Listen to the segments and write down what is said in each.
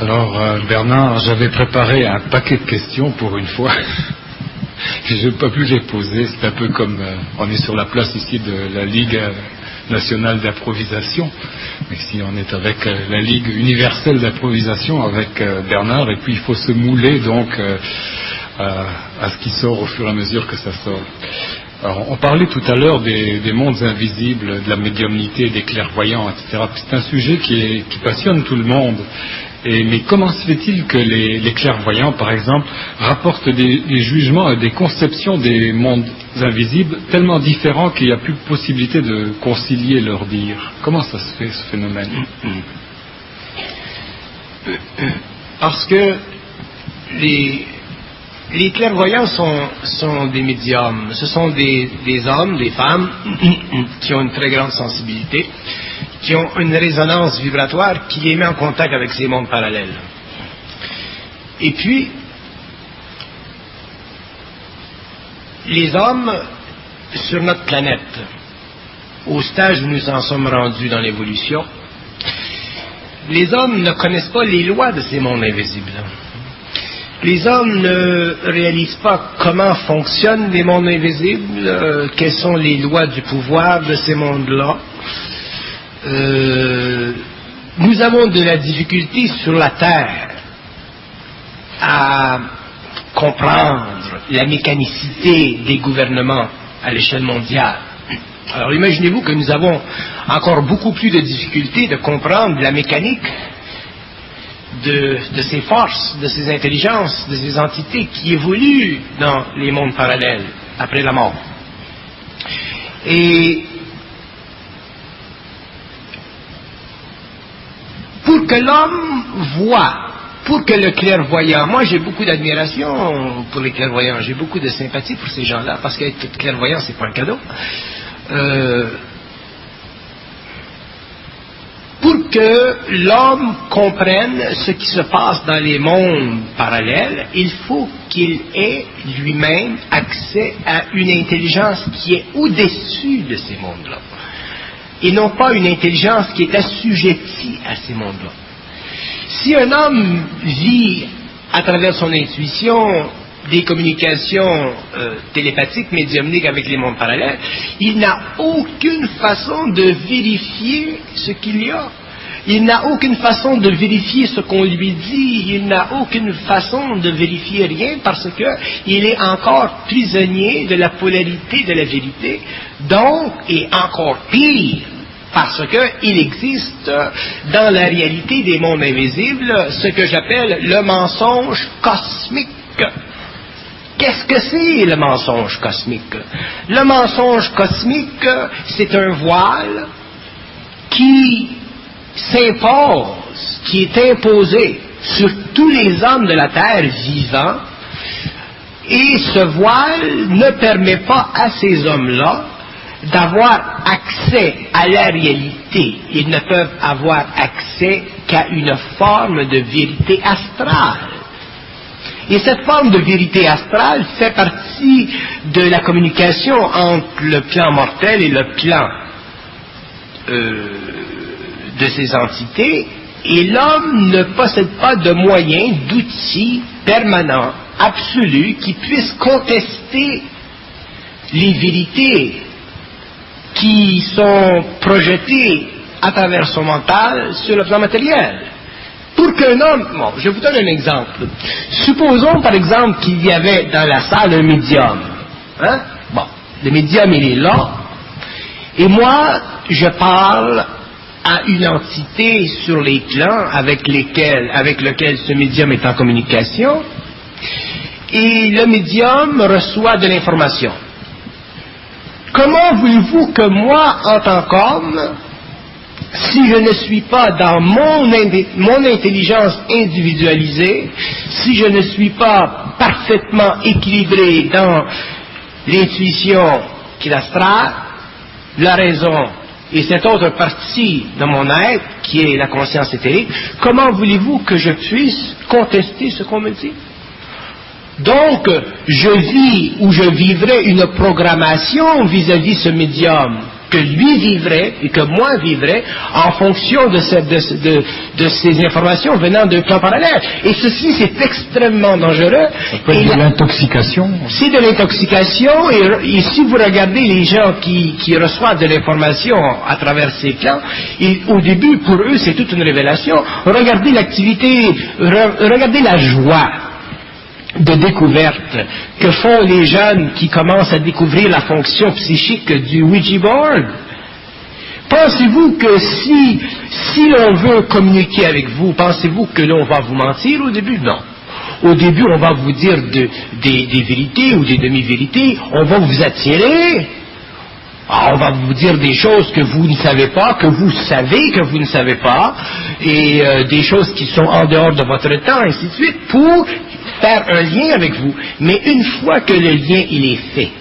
Alors, Bernard, j'avais préparé un paquet de questions pour une fois. Je n'ai pas pu les poser. C'est un peu comme on est sur la place ici de la Ligue nationale d'improvisation. Mais si on est avec la Ligue universelle d'improvisation avec Bernard, et puis il faut se mouler donc à ce qui sort au fur et à mesure que ça sort. Alors, on parlait tout à l'heure des mondes invisibles, de la médiumnité, des clairvoyants, etc. C'est un sujet qui passionne tout le monde. Mais comment se fait-il que les clairvoyants, par exemple, rapportent des jugements et des conceptions des mondes invisibles tellement différents qu'il n'y a plus de possibilité de concilier leurs dires? Comment ça se fait, ce phénomène? Parce que les clairvoyants sont des médiums. Ce sont des hommes, des femmes qui ont une très grande sensibilité, qui ont une résonance vibratoire qui les met en contact avec ces mondes parallèles. Et puis, les hommes sur notre planète, au stage où nous en sommes rendus dans l'évolution, les hommes ne connaissent pas les lois de ces mondes invisibles. Les hommes ne réalisent pas comment fonctionnent les mondes invisibles, quelles sont les lois du pouvoir de ces mondes-là. Nous avons de la difficulté sur la Terre à comprendre la mécanicité des gouvernements à l'échelle mondiale. Alors imaginez-vous que nous avons encore beaucoup plus de difficultés de comprendre la mécanique de ces forces, de ces intelligences, de ces entités qui évoluent dans les mondes parallèles après la mort. Et pour que l'homme voit, pour que le clairvoyant, moi j'ai beaucoup d'admiration pour les clairvoyants, j'ai beaucoup de sympathie pour ces gens-là, parce qu'être clairvoyant c'est pas un cadeau. Pour que l'homme comprenne ce qui se passe dans les mondes parallèles, il faut qu'il ait lui-même accès à une intelligence qui est au-dessus de ces mondes-là. Et non pas une intelligence qui est assujettie à ces mondes-là. Si un homme vit à travers son intuition des communications télépathiques, médiumniques avec les mondes parallèles, il n'a aucune façon de vérifier ce qu'il y a. Il n'a aucune façon de vérifier ce qu'on lui dit. Il n'a aucune façon de vérifier rien parce qu'il est encore prisonnier de la polarité de la vérité. Donc, et encore pire, parce qu'il existe dans la réalité des mondes invisibles ce que j'appelle le mensonge cosmique. Qu'est-ce que c'est le mensonge cosmique? Le mensonge cosmique, c'est un voile qui s'impose, qui est imposé sur tous les hommes de la Terre vivants, et ce voile ne permet pas à ces hommes-là d'avoir accès à la réalité. Ils ne peuvent avoir accès qu'à une forme de vérité astrale. Et cette forme de vérité astrale fait partie de la communication entre le plan mortel et le plan de ces entités, et l'homme ne possède pas de moyens, d'outils permanents, absolus, qui puissent contester les vérités qui sont projetées à travers son mental sur le plan matériel. Pour qu'un homme... Bon, je vous donne un exemple. Supposons, par exemple, qu'il y avait dans la salle un médium. Hein? Bon, le médium, il est là. Et moi, je parle à une entité sur les plans avec lequel ce médium est en communication. Et le médium reçoit de l'information. Comment voulez-vous que moi, en tant qu'homme, si je ne suis pas dans mon intelligence individualisée, si je ne suis pas parfaitement équilibré dans l'intuition qui est astrale, la raison et cette autre partie de mon être qui est la conscience éthérique, comment voulez-vous que je puisse contester ce qu'on me dit? Donc, je vis ou je vivrai une programmation vis-à-vis ce médium que lui vivrait et que moi vivrais en fonction de ces informations venant d'un plan parallèle. Et ceci, c'est extrêmement dangereux. Ça peut être de l'intoxication. C'est de l'intoxication, et si vous regardez les gens qui reçoivent de l'information à travers ces plans, au début, pour eux, c'est toute une révélation. Regardez l'activité, regardez la joie de découverte que font les jeunes qui commencent à découvrir la fonction psychique du Ouija board. Pensez-vous que si l'on veut communiquer avec vous, pensez-vous que l'on va vous mentir au début? Non. Au début, on va vous dire des vérités ou des demi-vérités, on va vous attirer, on va vous dire des choses que vous ne savez pas, que vous savez que vous ne savez pas, et des choses qui sont en dehors de votre temps, ainsi de suite, pour faire un lien avec vous. Mais une fois que le lien il est fait,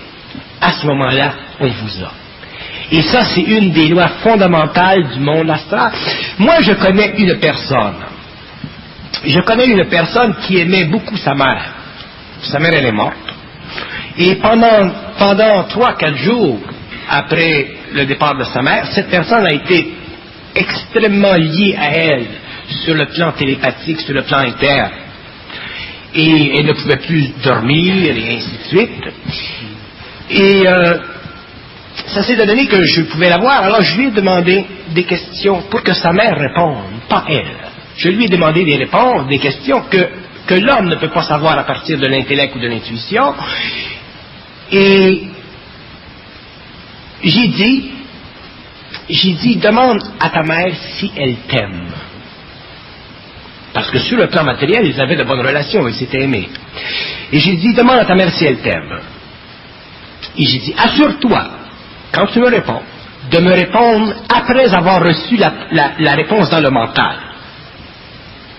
à ce moment-là, on vous a. Et ça, c'est une des lois fondamentales du monde astral. Moi, je connais une personne qui aimait beaucoup sa mère. Sa mère, elle est morte. Et pendant 3-4 jours après le départ de sa mère, cette personne a été extrêmement liée à elle sur le plan télépathique, sur le plan interne. Et elle ne pouvait plus dormir, et ainsi de suite. Et ça s'est donné que je pouvais la voir, alors je lui ai demandé des questions pour que sa mère réponde, pas elle. Je lui ai demandé des réponses, des questions que l'homme ne peut pas savoir à partir de l'intellect ou de l'intuition. Et j'ai dit, demande à ta mère si elle t'aime. Parce que sur le plan matériel, ils avaient de bonnes relations, ils s'étaient aimés. Et j'ai dit, demande à ta mère si elle t'aime. Et j'ai dit, assure-toi, quand tu me réponds, de me répondre après avoir reçu la réponse dans le mental.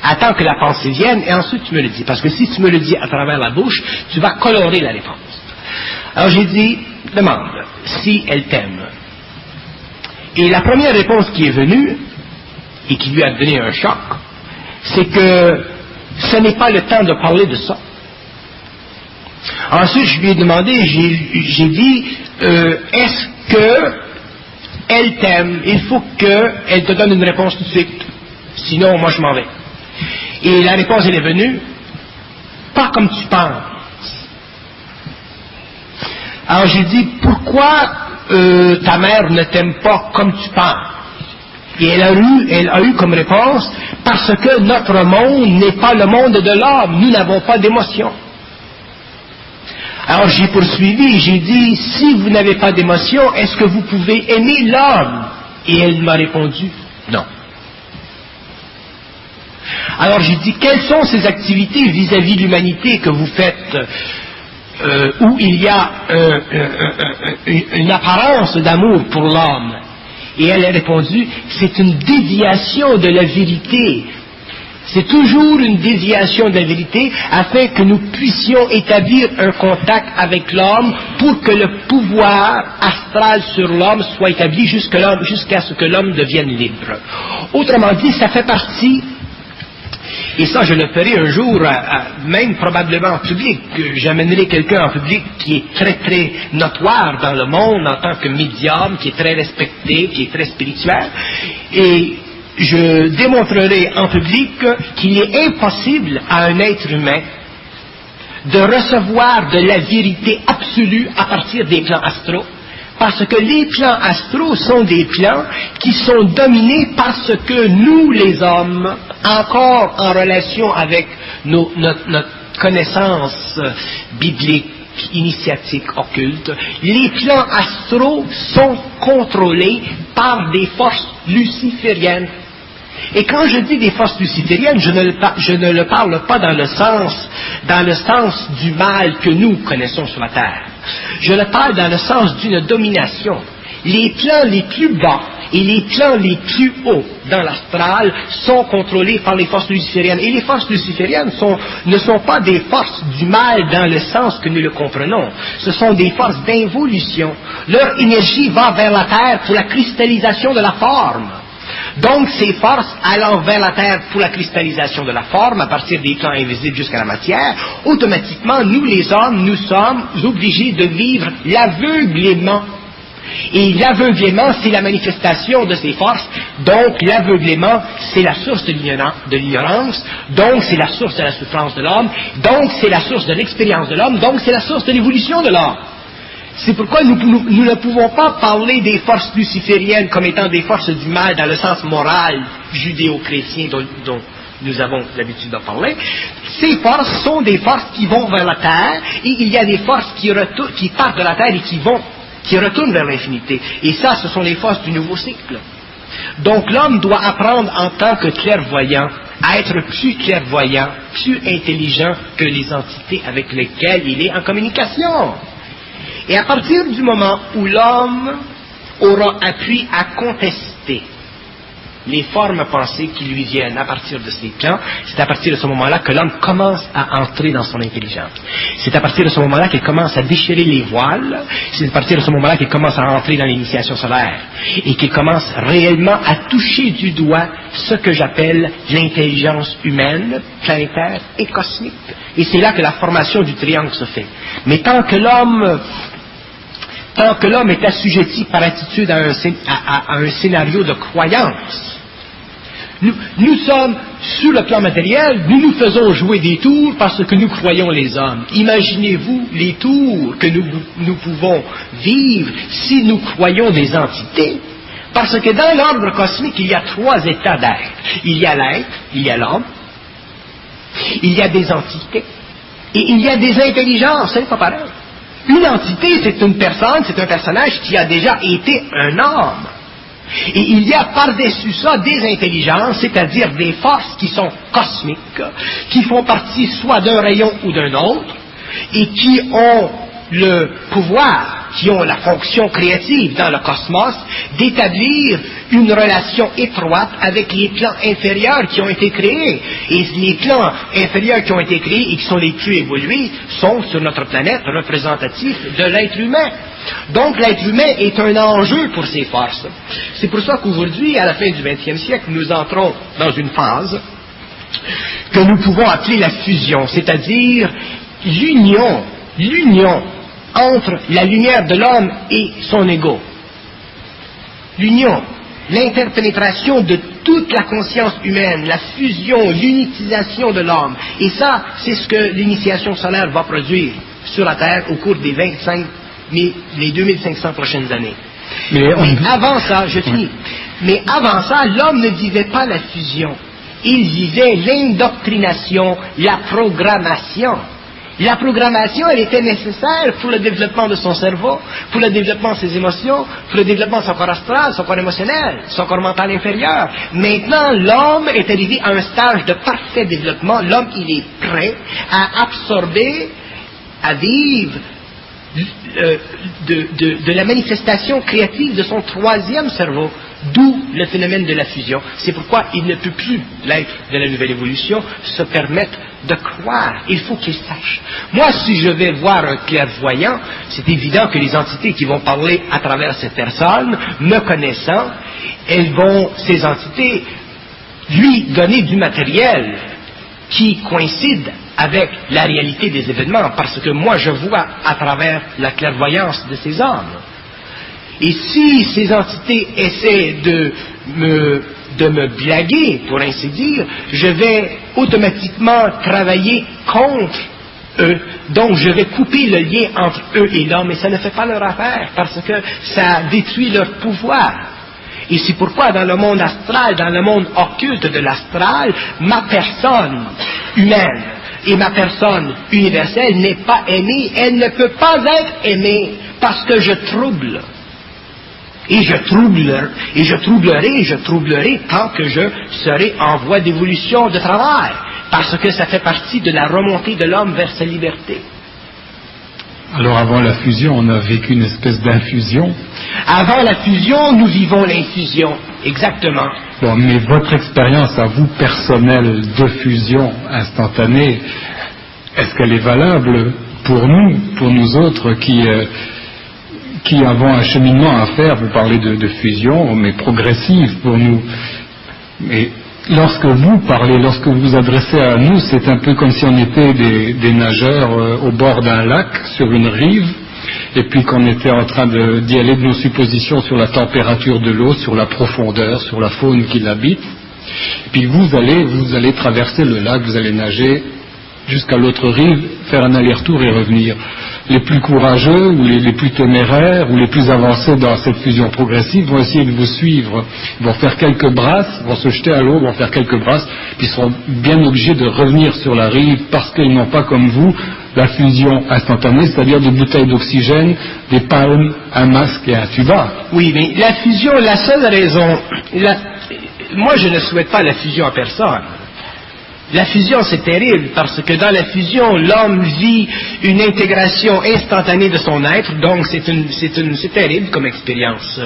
Attends que la pensée vienne et ensuite tu me le dis. Parce que si tu me le dis à travers la bouche, tu vas colorer la réponse. Alors j'ai dit, demande si elle t'aime. Et la première réponse qui est venue, et qui lui a donné un choc, c'est que ce n'est pas le temps de parler de ça. Ensuite, je lui ai demandé, j'ai dit, est-ce que elle t'aime? Il faut qu'elle te donne une réponse tout de suite. Sinon, moi, je m'en vais. Et la réponse, elle est venue, pas comme tu penses. Alors, j'ai dit, pourquoi ta mère ne t'aime pas comme tu penses? Et elle a eu comme réponse, parce que notre monde n'est pas le monde de l'homme, nous n'avons pas d'émotion. Alors j'ai poursuivi, j'ai dit, si vous n'avez pas d'émotion, est-ce que vous pouvez aimer l'homme? Et elle m'a répondu, non. Alors j'ai dit, quelles sont ces activités vis-à-vis de l'humanité que vous faites, où il y a une apparence d'amour pour l'homme? Et elle a répondu, c'est une déviation de la vérité. C'est toujours une déviation de la vérité afin que nous puissions établir un contact avec l'homme pour que le pouvoir astral sur l'homme soit établi jusqu'à ce que l'homme devienne libre. Autrement dit, ça fait partie, et ça je le ferai un jour, même probablement en public, j'amènerai quelqu'un en public qui est très très notoire dans le monde en tant que médium, qui est très respecté, qui est très spirituel, et je démontrerai en public qu'il est impossible à un être humain de recevoir de la vérité absolue à partir des plans astraux, parce que les plans astraux sont des plans qui sont dominés parce que nous, les hommes, encore en relation avec notre connaissance biblique, initiatique, occulte, les plans astraux sont contrôlés par des forces lucifériennes. Et quand je dis des forces lucifériennes, je ne le parle pas dans le sens du mal que nous connaissons sur la Terre. Je le parle dans le sens d'une domination. Les plans les plus bas et les plans les plus hauts dans l'astral sont contrôlés par les forces lucifériennes. Et les forces lucifériennes ne sont pas des forces du mal dans le sens que nous le comprenons. Ce sont des forces d'involution. Leur énergie va vers la Terre pour la cristallisation de la forme. Donc ces forces allant vers la Terre pour la cristallisation de la forme, à partir des plans invisibles jusqu'à la matière, automatiquement, nous les hommes, nous sommes obligés de vivre l'aveuglement Et l'aveuglement, c'est la manifestation de ces forces. Donc, l'aveuglement, c'est la source de l'ignorance. Donc, c'est la source de la souffrance de l'homme. Donc, c'est la source de l'expérience de l'homme. Donc, c'est la source de l'évolution de l'homme. C'est pourquoi nous ne pouvons pas parler des forces lucifériennes comme étant des forces du mal dans le sens moral judéo-chrétien dont nous avons l'habitude d'en parler. Ces forces sont des forces qui vont vers la terre, et il y a des forces qui partent de la terre et qui retournent vers l'infinité. Et ça, ce sont les forces du nouveau cycle. Donc l'homme doit apprendre en tant que clairvoyant à être plus clairvoyant, plus intelligent que les entités avec lesquelles il est en communication. Et à partir du moment où l'homme aura appris à contester les formes pensées qui lui viennent à partir de ces plans, c'est à partir de ce moment-là que l'homme commence à entrer dans son intelligence. C'est à partir de ce moment-là qu'il commence à déchirer les voiles, c'est à partir de ce moment-là qu'il commence à entrer dans l'initiation solaire, et qu'il commence réellement à toucher du doigt ce que j'appelle l'intelligence humaine, planétaire et cosmique. Et c'est là que la formation du triangle se fait. Mais tant que l'homme est assujetti par attitude à un scénario de croyance, nous sommes, sur le plan matériel, nous faisons jouer des tours parce que nous croyons les hommes. Imaginez-vous les tours que nous pouvons vivre si nous croyons des entités. Parce que dans l'ordre cosmique, il y a 3 états d'être. Il y a l'être, il y a l'homme, il y a des entités, et il y a des intelligences. C'est pas pareil. Une entité, c'est une personne, c'est un personnage qui a déjà été un homme. Et il y a par-dessus ça des intelligences, c'est-à-dire des forces qui sont cosmiques, qui font partie soit d'un rayon ou d'un autre, et qui ont le pouvoir, qui ont la fonction créative dans le cosmos, d'établir une relation étroite avec les plans inférieurs qui ont été créés. Et les plans inférieurs qui ont été créés et qui sont les plus évolués sont sur notre planète représentatifs de l'être humain. Donc l'être humain est un enjeu pour ces forces. C'est pour ça qu'aujourd'hui, à la fin du XXe siècle, nous entrons dans une phase que nous pouvons appeler la fusion, c'est-à-dire l'union entre la lumière de l'homme et son ego. L'union, l'interpénétration de toute la conscience humaine, la fusion, l'unitisation de l'homme. Et ça, c'est ce que l'initiation solaire va produire sur la Terre au cours des les 2500 prochaines années. Mais avant ça, je finis. Mais avant ça, l'homme ne vivait pas la fusion. Il vivait l'indoctrination, la programmation. La programmation, elle était nécessaire pour le développement de son cerveau, pour le développement de ses émotions, pour le développement de son corps astral, son corps émotionnel, son corps mental inférieur. Maintenant, l'homme est arrivé à un stage de parfait développement. L'homme, il est prêt à absorber, à vivre de la manifestation créative de son 3e cerveau, d'où le phénomène de la fusion. C'est pourquoi il ne peut plus, l'être de la nouvelle évolution, se permettre de croire. Il faut qu'il sache. Moi, si je vais voir un clairvoyant, c'est évident que les entités qui vont parler à travers cette personne, me connaissant, ces entités, lui donner du matériel qui coïncide avec la réalité des événements, parce que moi je vois à travers la clairvoyance de ces hommes. Et si ces entités essaient de me blaguer, pour ainsi dire, je vais automatiquement travailler contre eux. Donc je vais couper le lien entre eux et l'homme, et ça ne fait pas leur affaire, parce que ça détruit leur pouvoir. Et c'est pourquoi dans le monde astral, dans le monde occulte de l'astral, ma personne humaine et ma personne universelle n'est pas aimée. Elle ne peut pas être aimée parce que je trouble. Et je troublerai tant que je serai en voie d'évolution de travail, parce que ça fait partie de la remontée de l'homme vers sa liberté. Alors avant la fusion, on a vécu une espèce d'infusion. Avant la fusion, nous vivons l'infusion, exactement. Bon, mais votre expérience à vous personnelle de fusion instantanée, est-ce qu'elle est valable pour nous autres qui avons un cheminement à faire? Vous parlez de fusion, mais progressive pour nous. Mais lorsque vous parlez, lorsque vous vous adressez à nous, c'est un peu comme si on était des nageurs au bord d'un lac, sur une rive, et puis qu'on était en train d'y aller de nos suppositions sur la température de l'eau, sur la profondeur, sur la faune qui l'habite. Puis vous allez traverser le lac, vous allez nager jusqu'à l'autre rive, faire un aller-retour et revenir. Les plus courageux ou les plus téméraires ou les plus avancés dans cette fusion progressive vont essayer de vous suivre, vont faire quelques brasses, vont se jeter à l'eau, vont faire quelques brasses, puis seront bien obligés de revenir sur la rive parce qu'ils n'ont pas comme vous la fusion instantanée, c'est-à-dire des bouteilles d'oxygène, des palmes, un masque et un tuba. Oui, mais la fusion, la seule raison... Moi, je ne souhaite pas la fusion à personne. La fusion, c'est terrible, parce que dans la fusion, l'homme vit une intégration instantanée de son être, donc c'est terrible comme expérience.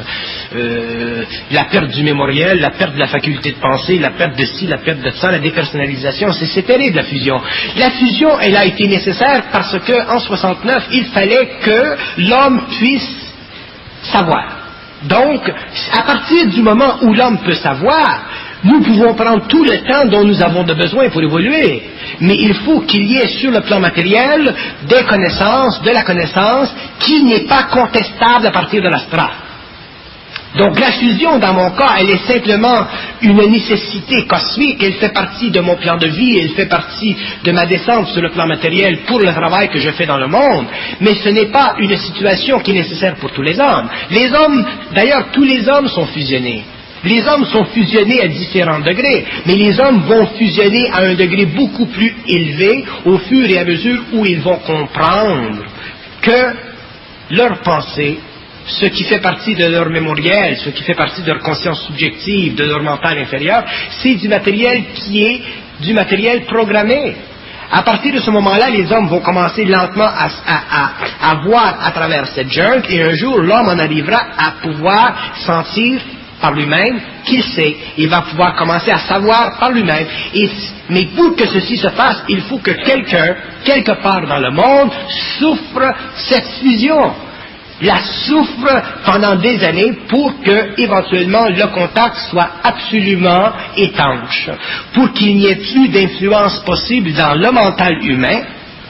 La perte du mémoriel, la perte de la faculté de penser, la perte de ci, la perte de ça, la dépersonnalisation, c'est terrible la fusion. La fusion, elle a été nécessaire parce que en 69, il fallait que l'homme puisse savoir. Donc, à partir du moment où l'homme peut savoir, nous pouvons prendre tout le temps dont nous avons besoin pour évoluer. Mais il faut qu'il y ait sur le plan matériel des connaissances, de la connaissance, qui n'est pas contestable à partir de l'astral. Donc la fusion, dans mon cas, elle est simplement une nécessité cosmique, elle fait partie de mon plan de vie, elle fait partie de ma descente sur le plan matériel pour le travail que je fais dans le monde, mais ce n'est pas une situation qui est nécessaire pour tous les hommes. Les hommes, d'ailleurs, tous les hommes sont fusionnés. Les hommes sont fusionnés à différents degrés, mais les hommes vont fusionner à un degré beaucoup plus élevé au fur et à mesure où ils vont comprendre que leur pensée, ce qui fait partie de leur mémoriel, ce qui fait partie de leur conscience subjective, de leur mental inférieur, c'est du matériel qui est du matériel programmé. À partir de ce moment-là, les hommes vont commencer lentement à voir à travers cette jungle, et un jour, l'homme en arrivera à pouvoir sentir par lui-même qu'il sait. Il va pouvoir commencer à savoir par lui-même. Mais pour que ceci se fasse, il faut que quelqu'un, quelque part dans le monde, souffre cette fusion. La souffre pendant des années pour que, éventuellement, le contact soit absolument étanche. Pour qu'il n'y ait plus d'influence possible dans le mental humain,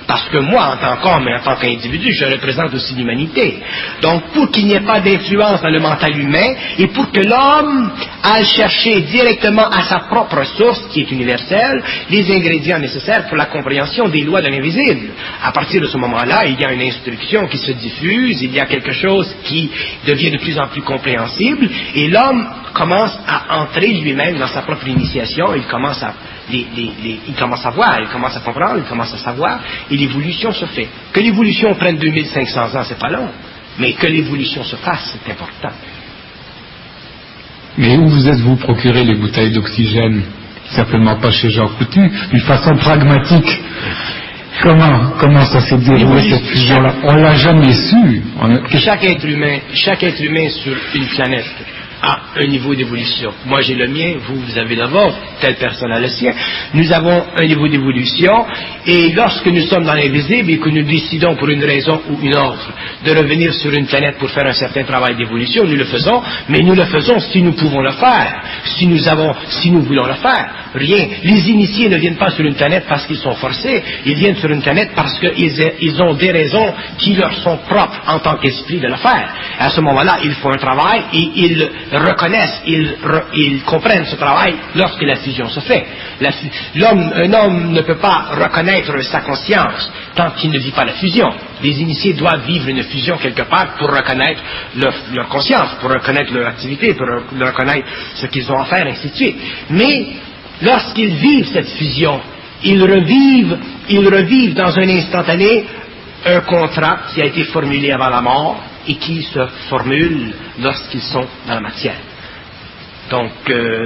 parce que moi, en tant qu'homme et en tant qu'individu, je représente aussi l'humanité. Donc, pour qu'il n'y ait pas d'influence dans le mental humain, et pour que l'homme aille chercher directement à sa propre source, qui est universelle, les ingrédients nécessaires pour la compréhension des lois de l'invisible. À partir de ce moment-là, il y a une instruction qui se diffuse, il y a quelque chose qui devient de plus en plus compréhensible, et l'homme commence à entrer lui-même dans sa propre initiation, il commence à voir, il commence à comprendre, il commence à savoir, et l'évolution se fait. Que l'évolution prenne 2500 ans, c'est pas long, mais que l'évolution se fasse, c'est important. Mais où vous êtes-vous procuré les bouteilles d'oxygène? Certainement pas chez Jean Coutu, d'une façon pragmatique. Comment ça s'est déroulé cette fusion-là? On l'a jamais su. Chaque être humain sur une planète a un niveau d'évolution. Moi j'ai le mien, vous avez le vôtre, telle personne a le sien. Nous avons un niveau d'évolution, et lorsque nous sommes dans l'invisible et que nous décidons pour une raison ou une autre de revenir sur une planète pour faire un certain travail d'évolution, nous le faisons, mais nous le faisons si nous pouvons le faire, si nous voulons le faire. Rien. Les initiés ne viennent pas sur une planète parce qu'ils sont forcés, ils viennent sur une planète parce qu'ils ont des raisons qui leur sont propres en tant qu'esprit de le faire. À ce moment-là, ils font un travail et ils reconnaissent, ils comprennent ce travail lorsque la fusion se fait. Un homme ne peut pas reconnaître sa conscience tant qu'il ne vit pas la fusion. Les initiés doivent vivre une fusion quelque part pour reconnaître leur conscience, pour reconnaître leur activité, pour reconnaître ce qu'ils ont à faire, ainsi de suite. Mais lorsqu'ils vivent cette fusion, ils revivent dans un instantané un contrat qui a été formulé avant la mort et qui se formule lorsqu'ils sont dans la matière. Donc,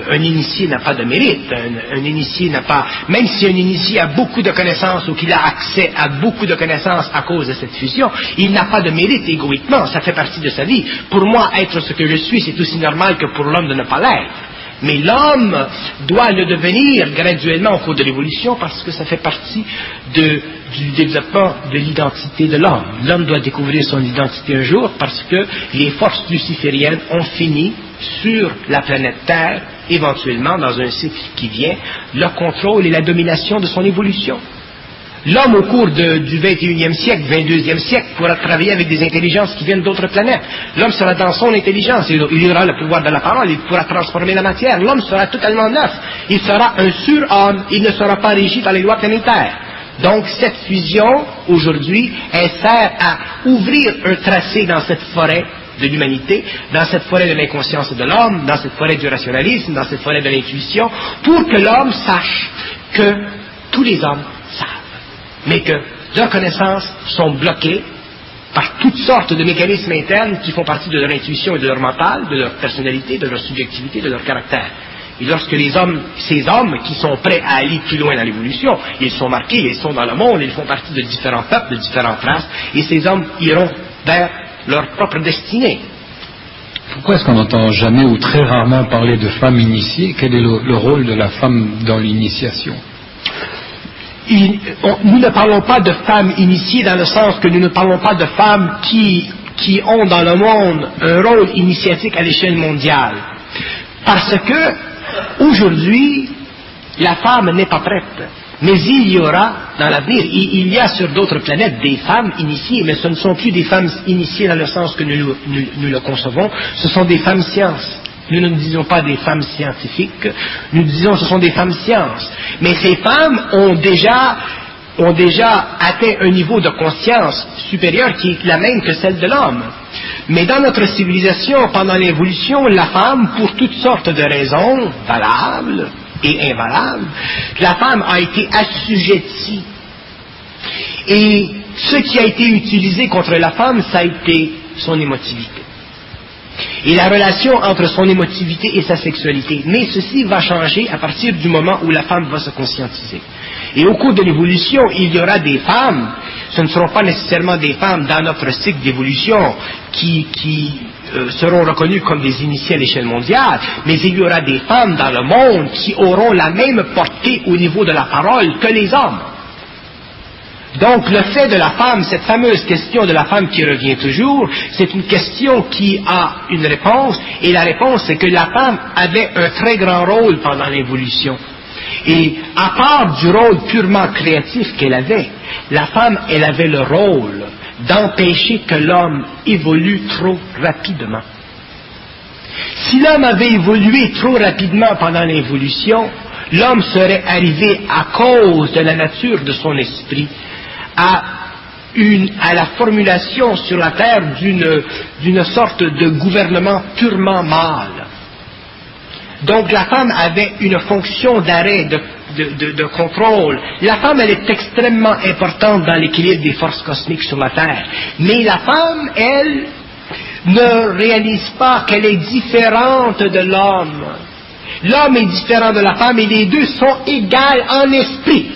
un initié n'a pas de mérite. Un initié n'a pas... Même si un initié a beaucoup de connaissances ou qu'il a accès à beaucoup de connaissances à cause de cette fusion, il n'a pas de mérite égoïquement. Ça fait partie de sa vie. Pour moi, être ce que je suis, c'est aussi normal que pour l'homme de ne pas l'être. Mais l'homme doit le devenir graduellement au cours de l'évolution parce que ça fait partie du développement de l'identité de l'homme. L'homme doit découvrir son identité un jour parce que les forces lucifériennes ont fini sur la planète Terre, éventuellement dans un cycle qui vient, le contrôle et la domination de son évolution. L'homme, au cours du 21e siècle, 22e siècle, pourra travailler avec des intelligences qui viennent d'autres planètes. L'homme sera dans son intelligence, il aura le pouvoir de la parole, il pourra transformer la matière. L'homme sera totalement neuf, il sera un surhomme, il ne sera pas régi par les lois planétaires. Donc cette fusion, aujourd'hui, elle sert à ouvrir un tracé dans cette forêt de l'humanité, dans cette forêt de l'inconscience de l'homme, dans cette forêt du rationalisme, dans cette forêt de l'intuition, pour que l'homme sache que tous les hommes savent, mais que leurs connaissances sont bloquées par toutes sortes de mécanismes internes qui font partie de leur intuition et de leur mental, de leur personnalité, de leur subjectivité, de leur caractère. Et lorsque ces hommes qui sont prêts à aller plus loin dans l'évolution, ils sont marqués, ils sont dans le monde, ils font partie de différents peuples, de différentes races, et ces hommes iront vers leur propre destinée. Pourquoi est-ce qu'on n'entend jamais ou très rarement parler de femmes initiées? Quel est le rôle de la femme dans l'initiation? Nous ne parlons pas de femmes initiées dans le sens que nous ne parlons pas de femmes qui ont dans le monde un rôle initiatique à l'échelle mondiale. Parce que, aujourd'hui, la femme n'est pas prête. Mais il y aura, dans l'avenir, il y a sur d'autres planètes des femmes initiées, mais ce ne sont plus des femmes initiées dans le sens que nous le concevons, ce sont des femmes sciences. Nous ne disons pas des femmes scientifiques, nous disons ce sont des femmes sciences. Mais ces femmes ont déjà atteint un niveau de conscience supérieur qui est la même que celle de l'homme. Mais dans notre civilisation, pendant l'évolution, la femme, pour toutes sortes de raisons valables et invalables, la femme a été assujettie. Et ce qui a été utilisé contre la femme, ça a été son émotivité. Et la relation entre son émotivité et sa sexualité. Mais ceci va changer à partir du moment où la femme va se conscientiser. Et au cours de l'évolution, il y aura des femmes, ce ne seront pas nécessairement des femmes dans notre cycle d'évolution qui seront reconnues comme des initiés à l'échelle mondiale, mais il y aura des femmes dans le monde qui auront la même portée au niveau de la parole que les hommes. Donc le fait de la femme, cette fameuse question de la femme qui revient toujours, c'est une question qui a une réponse, et la réponse c'est que la femme avait un très grand rôle pendant l'évolution. Et à part du rôle purement créatif qu'elle avait, la femme, elle avait le rôle d'empêcher que l'homme évolue trop rapidement. Si l'homme avait évolué trop rapidement pendant l'évolution, l'homme serait arrivé, à cause de la nature de son esprit, à la formulation sur la terre d'une sorte de gouvernement purement mâle. Donc la femme avait une fonction d'arrêt, de contrôle. La femme, elle est extrêmement importante dans l'équilibre des forces cosmiques sur la Terre. Mais la femme, elle, ne réalise pas qu'elle est différente de l'homme. L'homme est différent de la femme et les deux sont égales en esprit.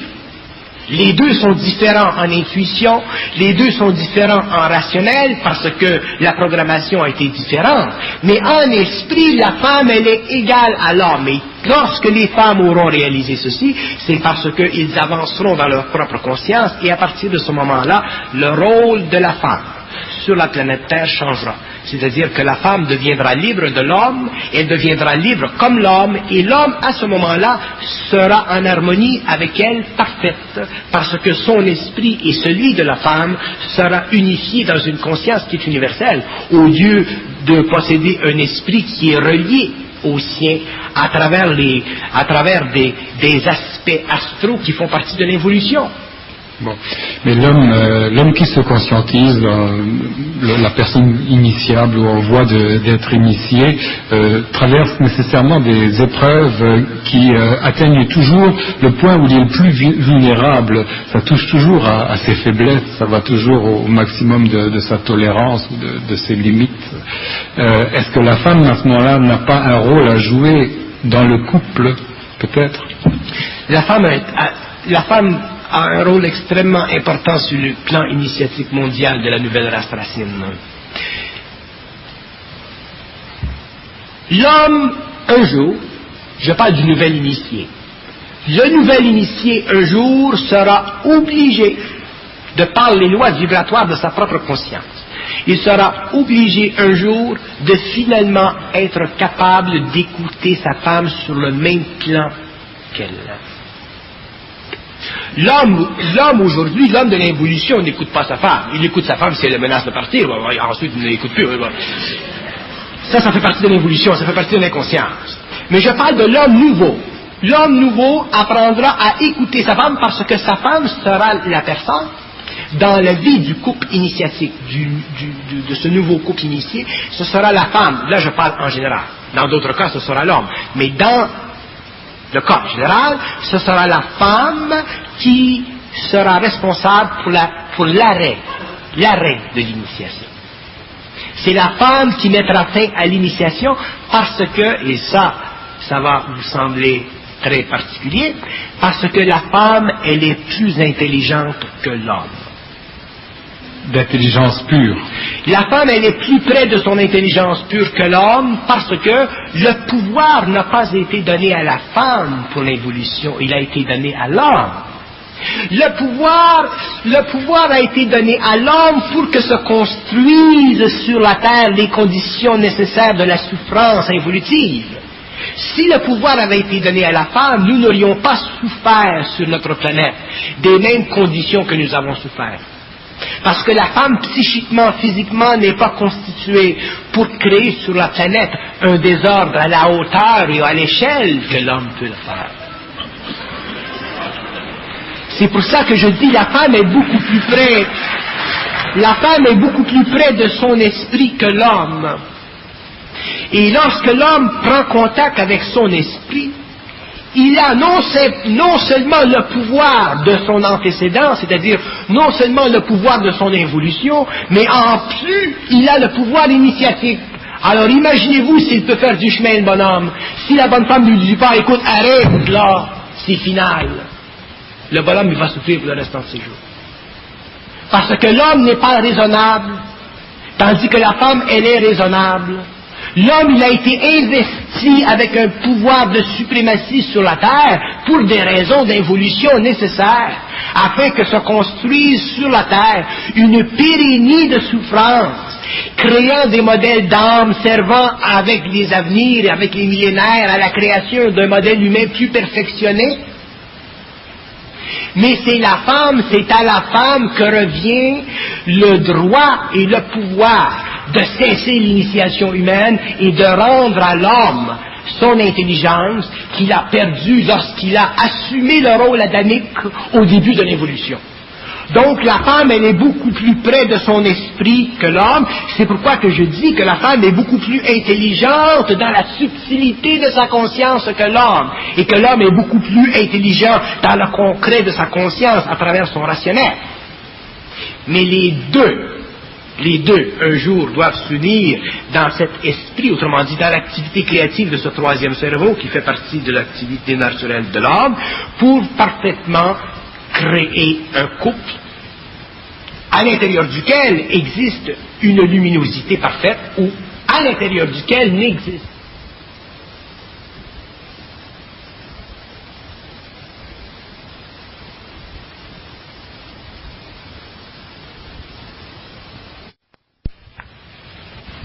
Les deux sont différents en intuition, les deux sont différents en rationnel parce que la programmation a été différente. Mais en esprit, la femme, elle est égale à l'homme. Et lorsque les femmes auront réalisé ceci, c'est parce qu'ils avanceront dans leur propre conscience et à partir de ce moment-là, le rôle de la femme sur la planète Terre changera. C'est-à-dire que la femme deviendra libre de l'homme, elle deviendra libre comme l'homme, et l'homme, à ce moment-là, sera en harmonie avec elle parfaite, parce que son esprit et celui de la femme sera unifié dans une conscience qui est universelle, au lieu de posséder un esprit qui est relié au sien à travers des aspects astraux qui font partie de l'évolution. Bon. Mais l'homme qui se conscientise, la personne initiable ou en voie d'être initiée, traverse nécessairement des épreuves qui atteignent toujours le point où il est le plus vulnérable. Ça touche toujours à ses faiblesses, ça va toujours au maximum de sa tolérance ou de ses limites. Est-ce que la femme, à ce moment-là, n'a pas un rôle à jouer dans le couple, peut-être? La femme a un rôle extrêmement important sur le plan initiatique mondial de la nouvelle race racine. L'homme, un jour, je parle du nouvel initié, le nouvel initié, un jour, sera obligé, de par les lois vibratoires de sa propre conscience, il sera obligé un jour de finalement être capable d'écouter sa femme sur le même plan qu'elle. L'homme aujourd'hui, l'homme de l'évolution n'écoute pas sa femme. Il écoute sa femme si elle le menace de partir, ensuite il ne l'écoute plus. Ça fait partie de l'évolution, ça fait partie de l'inconscience. Mais je parle de l'homme nouveau. L'homme nouveau apprendra à écouter sa femme parce que sa femme sera la personne dans la vie du couple initiatique, de ce nouveau couple initié, ce sera la femme. Là, je parle en général. Dans d'autres cas, ce sera l'homme. Mais dans le cas général, ce sera la femme qui sera responsable pour l'arrêt de l'initiation. C'est la femme qui mettra fin à l'initiation parce que, et ça va vous sembler très particulier, parce que la femme, elle est plus intelligente que l'homme. D'intelligence pure. La femme, elle est plus près de son intelligence pure que l'homme parce que le pouvoir n'a pas été donné à la femme pour l'évolution, il a été donné à l'homme. Le pouvoir a été donné à l'homme pour que se construisent sur la terre les conditions nécessaires de la souffrance évolutive. Si le pouvoir avait été donné à la femme, nous n'aurions pas souffert sur notre planète des mêmes conditions que nous avons souffert. Parce que la femme, psychiquement, physiquement, n'est pas constituée pour créer sur la planète un désordre à la hauteur et à l'échelle que l'homme peut le faire. C'est pour ça que je dis la femme est beaucoup plus près. La femme est beaucoup plus près de son esprit que l'homme. Et lorsque l'homme prend contact avec son esprit, il a non seulement le pouvoir de son antécédent, c'est-à-dire non seulement le pouvoir de son évolution, mais en plus, il a le pouvoir initiatique. Alors imaginez-vous s'il peut faire du chemin le bonhomme. Si la bonne femme ne lui dit pas, écoute, arrête là, c'est final. Le bonhomme, il va souffrir pour le restant de ses jours. Parce que l'homme n'est pas raisonnable, tandis que la femme, elle est raisonnable. L'homme, il a été investi avec un pouvoir de suprématie sur la terre pour des raisons d'évolution nécessaires, afin que se construise sur la terre une pérennie de souffrance, créant des modèles d'âme servant avec les avenirs et avec les millénaires à la création d'un modèle humain plus perfectionné. Mais c'est à la femme que revient le droit et le pouvoir de cesser l'initiation humaine et de rendre à l'homme son intelligence qu'il a perdue lorsqu'il a assumé le rôle adamique au début de l'évolution. Donc la femme, elle est beaucoup plus près de son esprit que l'homme. C'est pourquoi que je dis que la femme est beaucoup plus intelligente dans la subtilité de sa conscience que l'homme, et que l'homme est beaucoup plus intelligent dans le concret de sa conscience à travers son rationnel. Mais les deux, un jour, doivent s'unir dans cet esprit, autrement dit, dans l'activité créative de ce troisième cerveau qui fait partie de l'activité naturelle de l'homme, pour parfaitement créer un couple à l'intérieur duquel existe une luminosité parfaite ou à l'intérieur duquel n'existe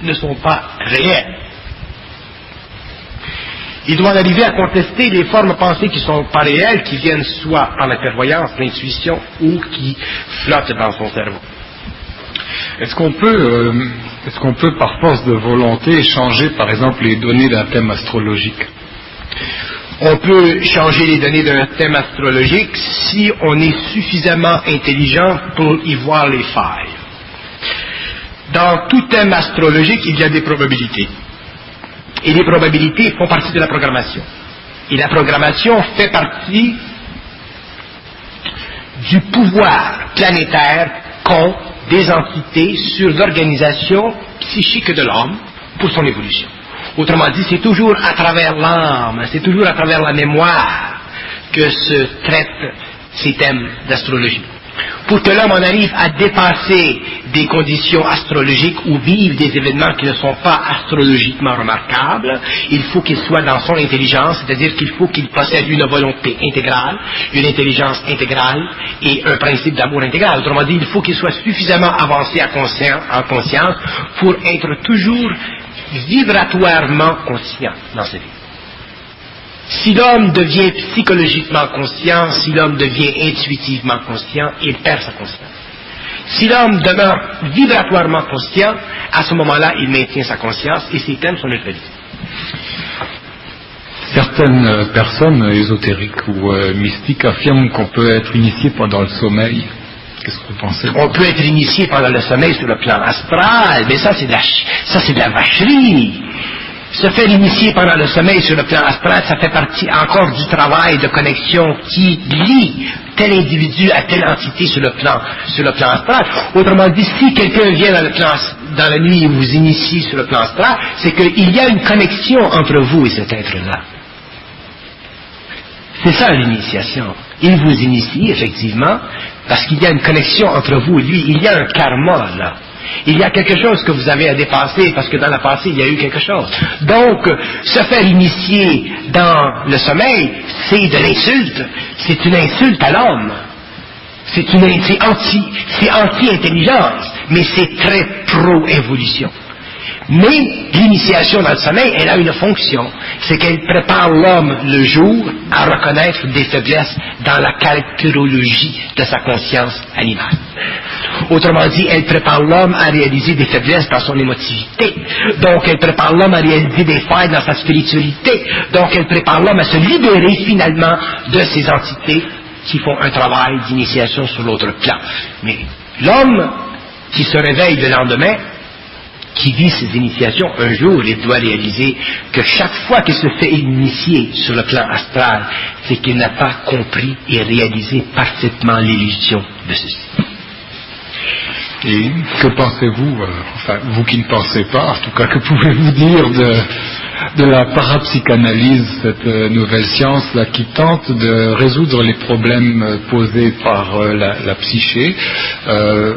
ne sont pas réels. Il doit arriver à contester les formes pensées qui ne sont pas réelles, qui viennent soit par la clairvoyance, l'intuition, ou qui flottent dans son cerveau. Est-ce qu'on peut, par force de volonté, changer, par exemple, les données d'un thème astrologique? On peut changer les données d'un thème astrologique si on est suffisamment intelligent pour y voir les failles. Dans tout thème astrologique, il y a des probabilités. Et les probabilités font partie de la programmation. Et la programmation fait partie du pouvoir planétaire qu'ont des entités sur l'organisation psychique de l'homme pour son évolution. Autrement dit, c'est toujours à travers l'âme, c'est toujours à travers la mémoire que se traitent ces thèmes d'astrologie. Pour que l'homme en arrive à dépasser des conditions astrologiques ou vivre des événements qui ne sont pas astrologiquement remarquables, il faut qu'il soit dans son intelligence, c'est-à-dire qu'il faut qu'il possède une volonté intégrale, une intelligence intégrale et un principe d'amour intégral. Autrement dit, il faut qu'il soit suffisamment avancé en conscience pour être toujours vibratoirement conscient dans sa vie. Si l'homme devient psychologiquement conscient, si l'homme devient intuitivement conscient, il perd sa conscience. Si l'homme demeure vibratoirement conscient, à ce moment-là, il maintient sa conscience et ses thèmes sont neutralisés. Certaines personnes ésotériques ou mystiques affirment qu'on peut être initié pendant le sommeil. Qu'est-ce que vous pensez? On peut être initié pendant le sommeil sur le plan astral, mais ça c'est de la vacherie. Se faire initier pendant le sommeil sur le plan astral, ça fait partie encore du travail de connexion qui lie tel individu à telle entité sur le plan astral. Autrement dit, si quelqu'un vient dans la nuit et vous initie sur le plan astral, c'est qu'il y a une connexion entre vous et cet être-là. C'est ça l'initiation. Il vous initie, effectivement, parce qu'il y a une connexion entre vous et lui. Il y a un karma, là. Il y a quelque chose que vous avez à dépasser, parce que dans le passé, il y a eu quelque chose. Donc, se faire initier dans le sommeil, c'est de l'insulte. C'est une insulte à l'homme. C'est anti-intelligence, mais c'est très pro-évolution. Mais l'initiation dans le sommeil, elle a une fonction, c'est qu'elle prépare l'homme le jour à reconnaître des faiblesses dans la caractérologie de sa conscience animale. Autrement dit, elle prépare l'homme à réaliser des faiblesses dans son émotivité. Donc, elle prépare l'homme à réaliser des failles dans sa spiritualité. Donc, elle prépare l'homme à se libérer finalement de ces entités qui font un travail d'initiation sur l'autre plan. Mais l'homme qui se réveille le lendemain, qui vit ces initiations, un jour, il doit réaliser que chaque fois qu'il se fait initier sur le plan astral, c'est qu'il n'a pas compris et réalisé parfaitement l'illusion de ceci. Et que pensez-vous, enfin vous qui ne pensez pas, en tout cas, que pouvez-vous dire de la parapsychanalyse, cette nouvelle science là qui tente de résoudre les problèmes posés par la psyché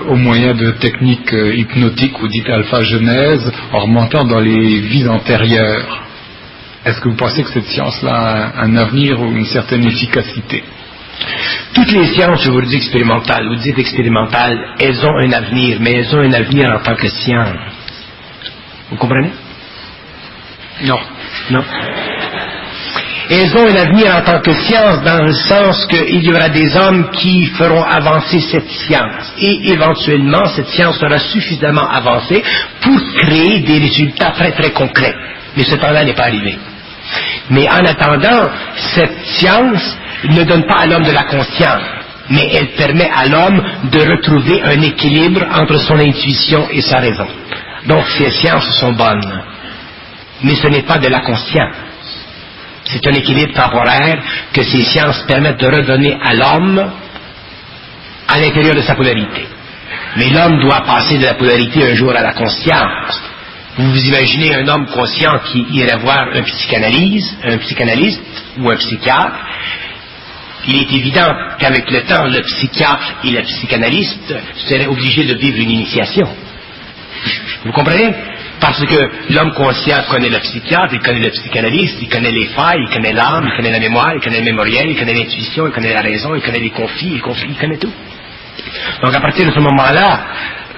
au moyen de techniques hypnotiques ou dites alpha-genèse, en remontant dans les vies antérieures? Est-ce que vous pensez que cette science-là a un avenir ou une certaine efficacité? Toutes les sciences, je vous le dis expérimentales, vous dites expérimentales, elles ont un avenir, mais elles ont un avenir en tant que science. Vous comprenez? Non. Non. Elles ont un avenir en tant que science dans le sens qu'il y aura des hommes qui feront avancer cette science. Et éventuellement, cette science sera suffisamment avancée pour créer des résultats très très concrets. Mais ce temps-là n'est pas arrivé. Mais en attendant, cette science ne donne pas à l'homme de la conscience, mais elle permet à l'homme de retrouver un équilibre entre son intuition et sa raison. Donc ces sciences sont bonnes, mais ce n'est pas de la conscience. C'est un équilibre temporaire que ces sciences permettent de redonner à l'homme à l'intérieur de sa polarité. Mais l'homme doit passer de la polarité un jour à la conscience. Vous vous imaginez un homme conscient qui irait voir un psychanalyste ou un psychiatre. Il est évident qu'avec le temps, le psychiatre et le psychanalyste seraient obligés de vivre une initiation. Vous comprenez? Parce que l'homme conscient connaît le psychiatre, il connaît le psychanalyste, il connaît les failles, il connaît l'âme, il connaît la mémoire, il connaît le mémoriel, il connaît l'intuition, il connaît la raison, il connaît les conflits, il connaît tout. Donc à partir de ce moment-là,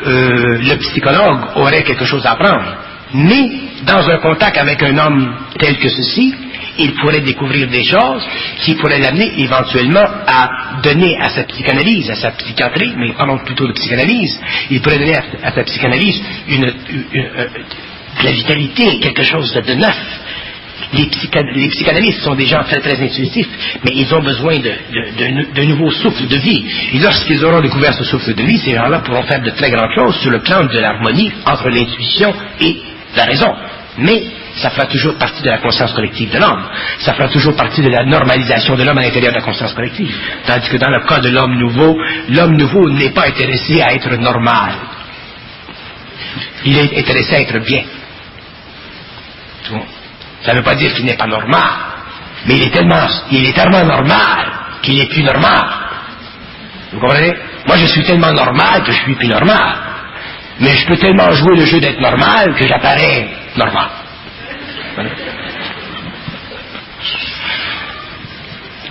le psychologue aurait quelque chose à apprendre. Mais dans un contact avec un homme tel que ceci, il pourrait découvrir des choses qui pourraient l'amener éventuellement à donner à sa psychanalyse, à sa psychiatrie, mais parlons plutôt de psychanalyse, il pourrait donner à sa psychanalyse de la vitalité, quelque chose de neuf. Les psychanalystes sont des gens très très intuitifs, mais ils ont besoin d'un nouveau souffle de vie. Et lorsqu'ils auront découvert ce souffle de vie, ces gens-là pourront faire de très grandes choses sur le plan de l'harmonie entre l'intuition et la raison. Mais ça fera toujours partie de la conscience collective de l'homme. Ça fera toujours partie de la normalisation de l'homme à l'intérieur de la conscience collective. Tandis que dans le cas de l'homme nouveau n'est pas intéressé à être normal. Il est intéressé à être bien. Ça ne veut pas dire qu'il n'est pas normal, mais il est tellement normal qu'il n'est plus normal. Vous comprenez? Moi, je suis tellement normal que je suis plus normal. Mais je peux tellement jouer le jeu d'être normal que j'apparais normal.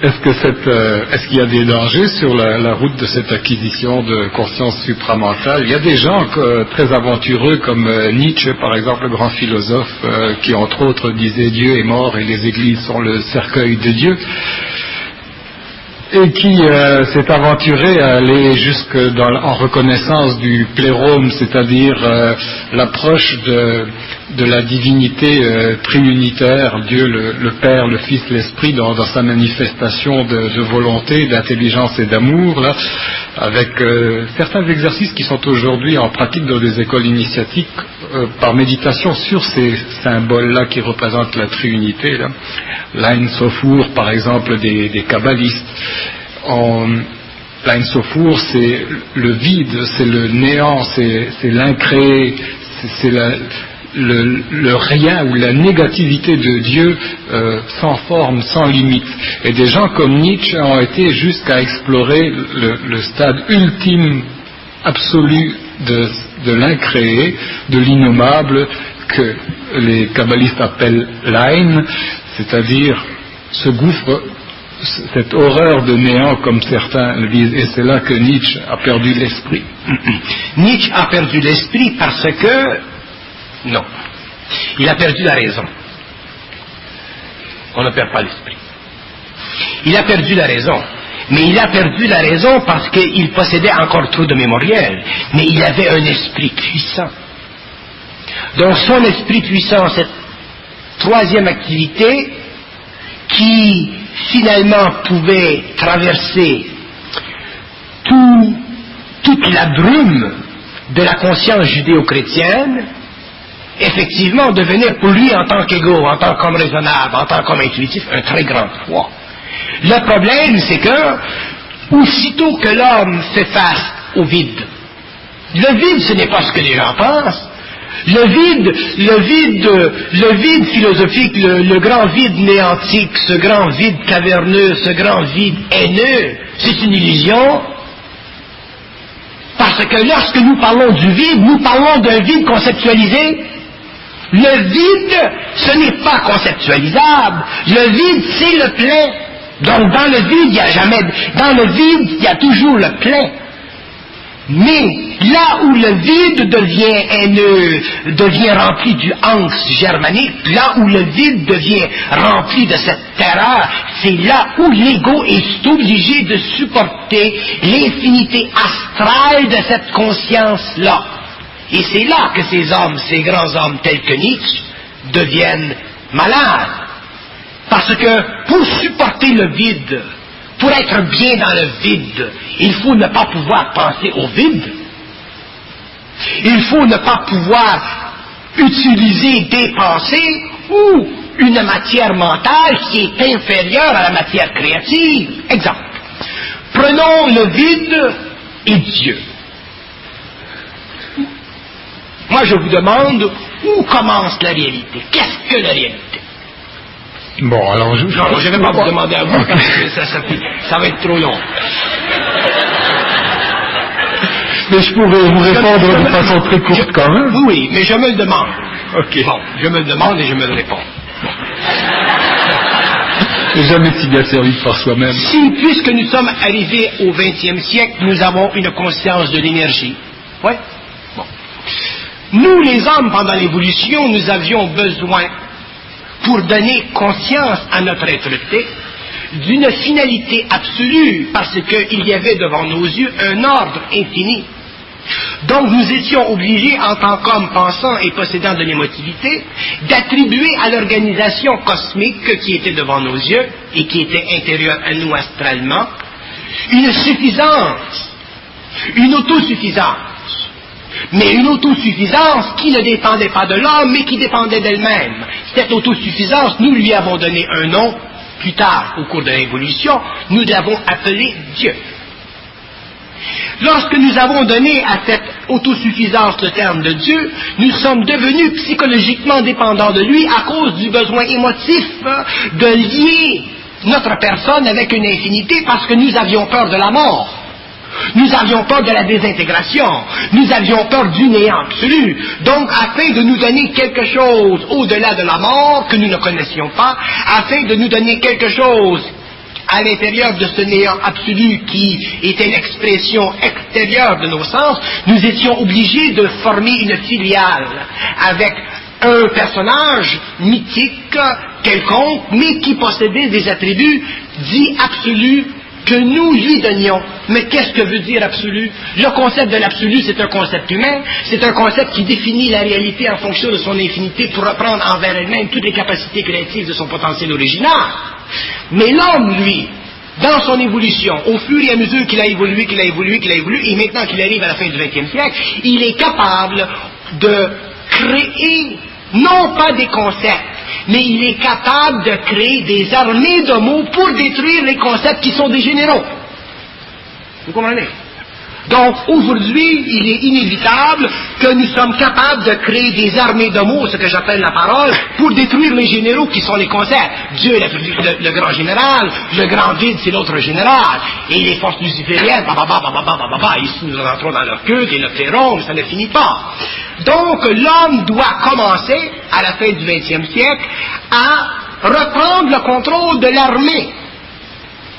est-ce qu'il y a des dangers sur la route de cette acquisition de conscience supramentale? Il y a des gens très aventureux comme Nietzsche, par exemple, le grand philosophe, qui entre autres disait Dieu est mort et les églises sont le cercueil de Dieu, et qui s'est aventuré à aller jusque en reconnaissance du plérome, c'est-à-dire l'approche de la divinité triunitaire, Dieu le Père, le Fils, l'Esprit, dans sa manifestation de volonté, d'intelligence et d'amour, là, avec certains exercices qui sont aujourd'hui en pratique dans des écoles initiatiques par méditation sur ces symboles-là qui représentent la triunité, là. L'Ain Sofour, par exemple, des kabbalistes. L'Ain Sofour, c'est le vide, c'est le néant, c'est l'incréé, c'est le rien ou la négativité de Dieu sans forme, sans limite. Et des gens comme Nietzsche ont été jusqu'à explorer le stade ultime, absolu de l'incréé, de l'innommable, que les kabbalistes appellent l'Ain, c'est-à-dire ce gouffre, cette horreur de néant comme certains le disent, et c'est là que Nietzsche a perdu l'esprit. Nietzsche a perdu l'esprit parce que, non, il a perdu la raison. On ne perd pas l'esprit. Il a perdu la raison. Mais il a perdu la raison parce qu'il possédait encore trop de mémoriel. Mais il avait un esprit puissant. Donc son esprit puissant, cette troisième activité, qui finalement pouvait traverser toute la brume de la conscience judéo-chrétienne, effectivement devenait pour lui en tant qu'égo, en tant qu'homme raisonnable, en tant qu'homme intuitif, un très grand poids. Le problème, c'est que, aussitôt que l'homme fait face au vide, le vide, ce n'est pas ce que les gens pensent. Le vide philosophique, le grand vide néantique, ce grand vide caverneux, ce grand vide haineux, c'est une illusion. Parce que lorsque nous parlons du vide, nous parlons d'un vide conceptualisé. Le vide, ce n'est pas conceptualisable. Le vide, c'est le plein. Donc dans le vide, il n'y a jamais... Dans le vide, il y a toujours le plein. Mais là où le vide devient haineux, devient rempli du angst germanique, là où le vide devient rempli de cette terreur, c'est là où l'ego est obligé de supporter l'infinité astrale de cette conscience-là. Et c'est là que ces hommes, ces grands hommes tels que Nietzsche, deviennent malades. Parce que pour supporter le vide, pour être bien dans le vide, il faut ne pas pouvoir penser au vide. Il faut ne pas pouvoir utiliser des pensées ou une matière mentale qui est inférieure à la matière créative. Exemple. Prenons le vide et Dieu. Moi, je vous demande où commence la réalité. Qu'est-ce que la réalité? Bon, alors je ne vais pas vous demander à vous, parce que ça va être trop long. Mais je pourrais vous répondre de façon très courte quand même. Oui, mais je me le demande. Ok. Bon, je me le demande et je me le réponds. C'est jamais si bien servi par soi-même. Si, puisque nous sommes arrivés au XXe siècle, nous avons une conscience de l'énergie. Oui. Bon. Nous, les hommes, pendant l'évolution, nous avions besoin, pour donner conscience à notre être-té, d'une finalité absolue, parce qu'il y avait devant nos yeux un ordre infini. Donc nous étions obligés, en tant qu'hommes pensants et possédant de l'émotivité, d'attribuer à l'organisation cosmique qui était devant nos yeux, et qui était intérieure à nous astralement, une suffisance, une autosuffisance. Mais une autosuffisance qui ne dépendait pas de l'homme, mais qui dépendait d'elle-même. Cette autosuffisance, nous lui avons donné un nom, plus tard, au cours de l'évolution, nous l'avons appelé Dieu. Lorsque nous avons donné à cette autosuffisance le terme de Dieu, nous sommes devenus psychologiquement dépendants de lui à cause du besoin émotif de lier notre personne avec une infinité parce que nous avions peur de la mort. Nous avions peur de la désintégration, nous avions peur du néant absolu. Donc, afin de nous donner quelque chose au-delà de la mort que nous ne connaissions pas, afin de nous donner quelque chose à l'intérieur de ce néant absolu qui était l'expression extérieure de nos sens, nous étions obligés de former une filiale avec un personnage mythique quelconque, mais qui possédait des attributs dits absolus que nous lui donnions. Mais qu'est-ce que veut dire absolu? Le concept de l'absolu, c'est un concept humain, c'est un concept qui définit la réalité en fonction de son infinité pour reprendre envers elle-même toutes les capacités créatives de son potentiel original. Mais l'homme, lui, dans son évolution, au fur et à mesure qu'il a évolué, et maintenant qu'il arrive à la fin du XXe siècle, il est capable de créer, non pas des concepts, mais il est capable de créer des armées de mots pour détruire les concepts qui sont des généraux. Vous comprenez? Donc, aujourd'hui, il est inévitable que nous sommes capables de créer des armées de mots, ce que j'appelle la parole, pour détruire les généraux qui sont les concepts. Dieu est le grand général, le grand vide, c'est l'autre général, et les forces lucifériennes, ici nous rentrons dans leur culte et le terreau, mais ça ne finit pas. Donc, l'homme doit commencer, à la fin du XXe siècle, à reprendre le contrôle de l'armée.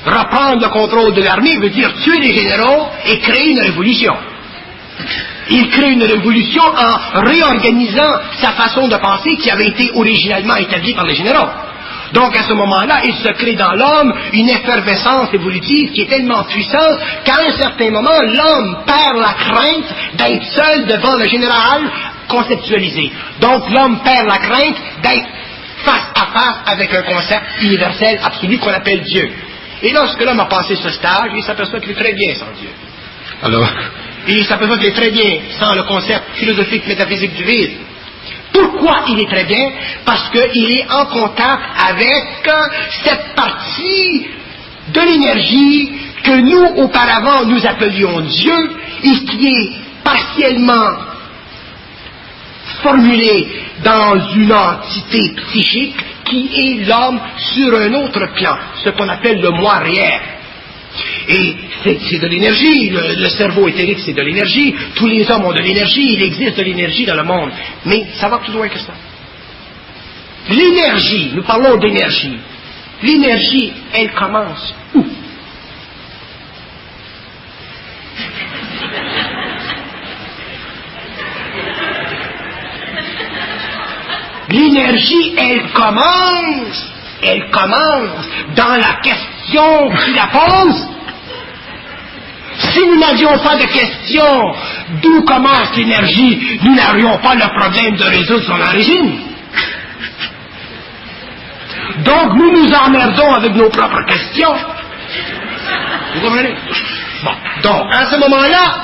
Reprendre le contrôle de l'armée veut dire tuer les généraux et créer une révolution. Il crée une révolution en réorganisant sa façon de penser qui avait été originalement établie par les généraux. Donc à ce moment-là, il se crée dans l'homme une effervescence évolutive qui est tellement puissante qu'à un certain moment, l'homme perd la crainte d'être seul devant le général conceptualisé. Donc l'homme perd la crainte d'être face à face avec un concept universel absolu qu'on appelle Dieu. Et lorsque l'homme a passé ce stage, il s'aperçoit qu'il est très bien sans Dieu. Alors, il s'aperçoit qu'il est très bien sans le concept philosophique, métaphysique du vide. Pourquoi il est très bien? Parce qu'il est en contact avec cette partie de l'énergie que nous, auparavant, nous appelions Dieu, et qui est partiellement formulée dans une entité psychique qui est l'homme sur un autre plan, ce qu'on appelle le moi réel. Et c'est de l'énergie, le cerveau éthérique c'est de l'énergie, tous les hommes ont de l'énergie, il existe de l'énergie dans le monde, mais ça va plus loin que ça. L'énergie, nous parlons d'énergie, l'énergie, elle commence où? L'énergie, elle commence dans la question qui la pose. Si nous n'avions pas de question d'où commence l'énergie, nous n'aurions pas le problème de résoudre son origine. Donc nous nous emmerdons avec nos propres questions. Vous comprenez? Bon, donc à ce moment-là,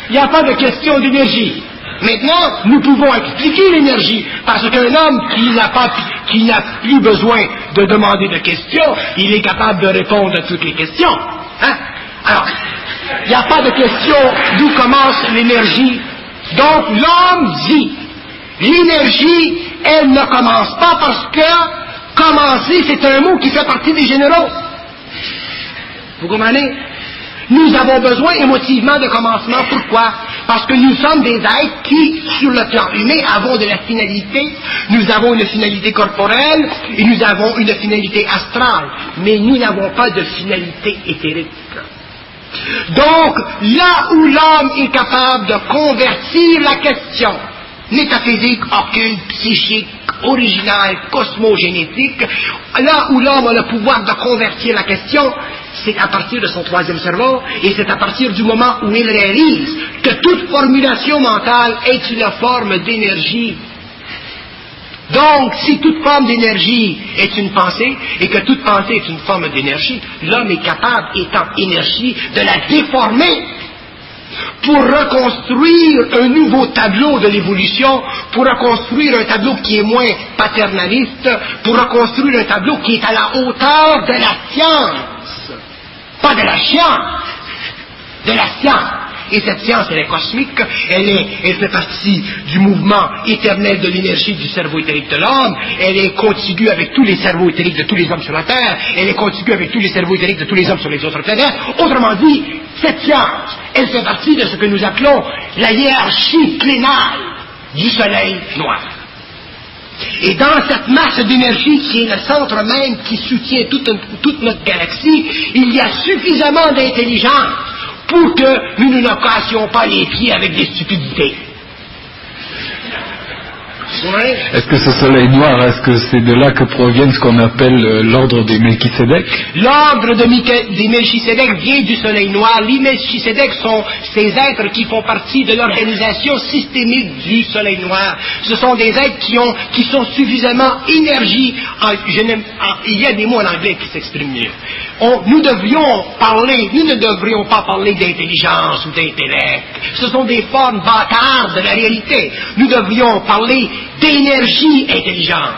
il n'y a pas de question d'énergie. Maintenant, nous pouvons expliquer l'énergie, parce qu'un homme qui n'a plus besoin de demander de questions, il est capable de répondre à toutes les questions. Hein? Alors, il n'y a pas de question d'où commence l'énergie. Donc, l'homme dit, l'énergie, elle ne commence pas parce que commencer, c'est un mot qui fait partie des généraux. Vous comprenez? Nous avons besoin émotivement de commencement. Pourquoi? Parce que nous sommes des êtres qui, sur le plan humain, avons de la finalité. Nous avons une finalité corporelle et nous avons une finalité astrale. Mais nous n'avons pas de finalité éthérique. Donc, là où l'homme est capable de convertir la question métaphysique, occulte, psychique, originale, cosmogénétique, là où l'homme a le pouvoir de convertir la question, c'est à partir de son troisième cerveau, et c'est à partir du moment où il réalise que toute formulation mentale est une forme d'énergie. Donc, si toute forme d'énergie est une pensée, et que toute pensée est une forme d'énergie, l'homme est capable, étant énergie, de la déformer pour reconstruire un nouveau tableau de l'évolution, pour reconstruire un tableau qui est moins paternaliste, pour reconstruire un tableau qui est à la hauteur de la science, pas de la science, de la science. Et cette science, elle est cosmique, elle fait partie du mouvement éternel de l'énergie du cerveau éthérique de l'homme, elle est contiguë avec tous les cerveaux éthériques de tous les hommes sur la Terre, elle est contiguë avec tous les cerveaux éthériques de tous les hommes sur les autres planètes. Autrement dit, cette science, elle fait partie de ce que nous appelons la hiérarchie plénale du soleil noir. Et dans cette masse d'énergie qui est le centre même qui soutient toute notre galaxie, il y a suffisamment d'intelligence pour que nous ne cassions pas les pieds avec des stupidités. Ouais. Est-ce que ce soleil noir, est-ce que c'est de là que provient ce qu'on appelle l'ordre des Melchisédek? L'ordre des Melchisédek vient du soleil noir. Les Melchisédek sont ces êtres qui font partie de l'organisation systémique du soleil noir. Ce sont des êtres qui sont suffisamment énergie. Il y a des mots en anglais qui s'expriment mieux. Nous ne devrions pas parler d'intelligence ou d'intellect. Ce sont des formes bâtardes de la réalité. Nous devrions parler d'énergie intelligente,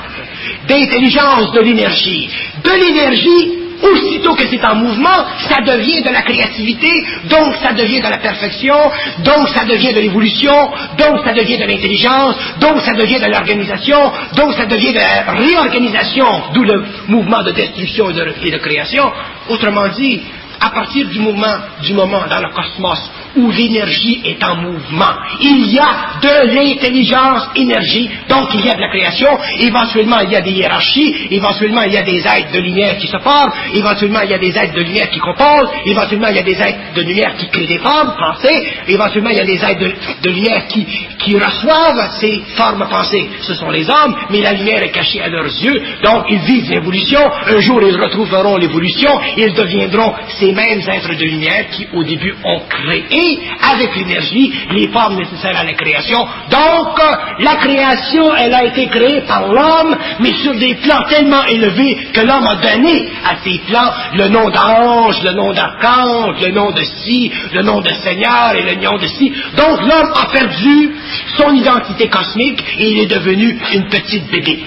d'intelligence de l'énergie. De l'énergie, aussitôt que c'est en mouvement, ça devient de la créativité, donc ça devient de la perfection, donc ça devient de l'évolution, donc ça devient de l'intelligence, donc ça devient de l'organisation, donc ça devient de la réorganisation, d'où le mouvement de destruction et de création. Autrement dit, à partir du moment dans le cosmos où l'énergie est en mouvement, il y a de l'intelligence énergie, donc il y a de la création, éventuellement il y a des hiérarchies, éventuellement il y a des êtres de lumière qui se forment, éventuellement il y a des êtres de lumière qui composent, éventuellement il y a des êtres de lumière qui créent des formes pensées, éventuellement il y a des êtres de lumière qui reçoivent ces formes pensées. Ce sont les hommes, mais la lumière est cachée à leurs yeux, donc ils vivent l'évolution, un jour ils retrouveront l'évolution, ils deviendront ces mêmes êtres de lumière qui au début ont créé avec l'énergie les formes nécessaires à la création. Donc la création, elle a été créée par l'homme, mais sur des plans tellement élevés que l'homme a donné à ces plans le nom d'ange, le nom d'archange, le nom de ci, le nom de Seigneur et le nom de ci. Donc l'homme a perdu son identité cosmique et il est devenu une petite bébé.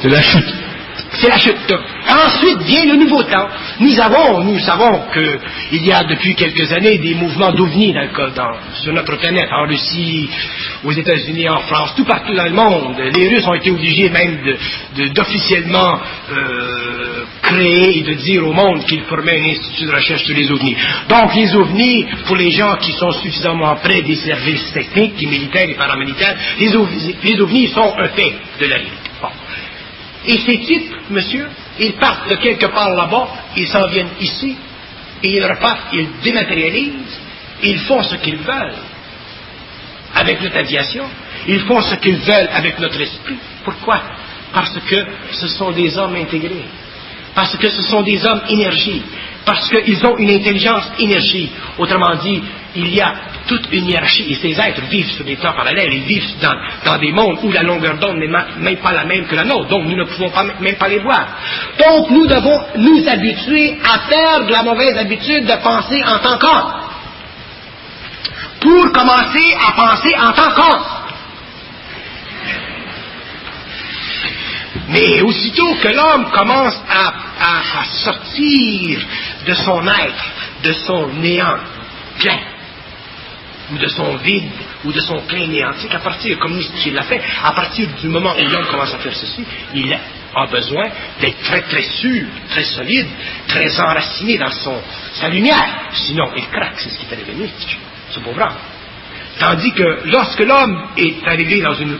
C'est la chute. C'est la chute. Ensuite vient le nouveau temps. Nous savons qu'il y a depuis quelques années des mouvements d'ovnis sur notre planète, en Russie, aux États-Unis, en France, tout partout dans le monde. Les Russes ont été obligés même d'officiellement créer et de dire au monde qu'ils formaient un institut de recherche sur les ovnis. Donc les ovnis, pour les gens qui sont suffisamment près des services techniques, et militaires et paramilitaires, les ovnis sont un fait de la vie. Bon. Et ces types, monsieur, ils partent de quelque part là-bas, ils s'en viennent ici, et ils repartent, ils dématérialisent, ils font ce qu'ils veulent avec notre aviation, ils font ce qu'ils veulent avec notre esprit. Pourquoi? Parce que ce sont des hommes intégrés, parce que ce sont des hommes énergie, parce qu'ils ont une intelligence énergie. Autrement dit, il y a toute une hiérarchie, et ces êtres vivent sur des plans parallèles, ils vivent dans des mondes où la longueur d'onde n'est même pas la même que la nôtre, donc nous ne pouvons même pas les voir. Donc nous devons nous habituer à faire de la mauvaise habitude de penser en tant qu'homme, pour commencer à penser en tant qu'homme. Mais aussitôt que l'homme commence à sortir de son être, de son néant plein, ou de son vide, ou de son plein néantique, à partir, comme Nietzsche l'a fait, à partir du moment où l'homme commence à faire ceci, il a besoin d'être très très sûr, très solide, très enraciné dans sa lumière. Sinon, il craque, c'est ce qui est arrivé à Nietzsche, ce pauvre homme. Tandis que lorsque l'homme est arrivé dans une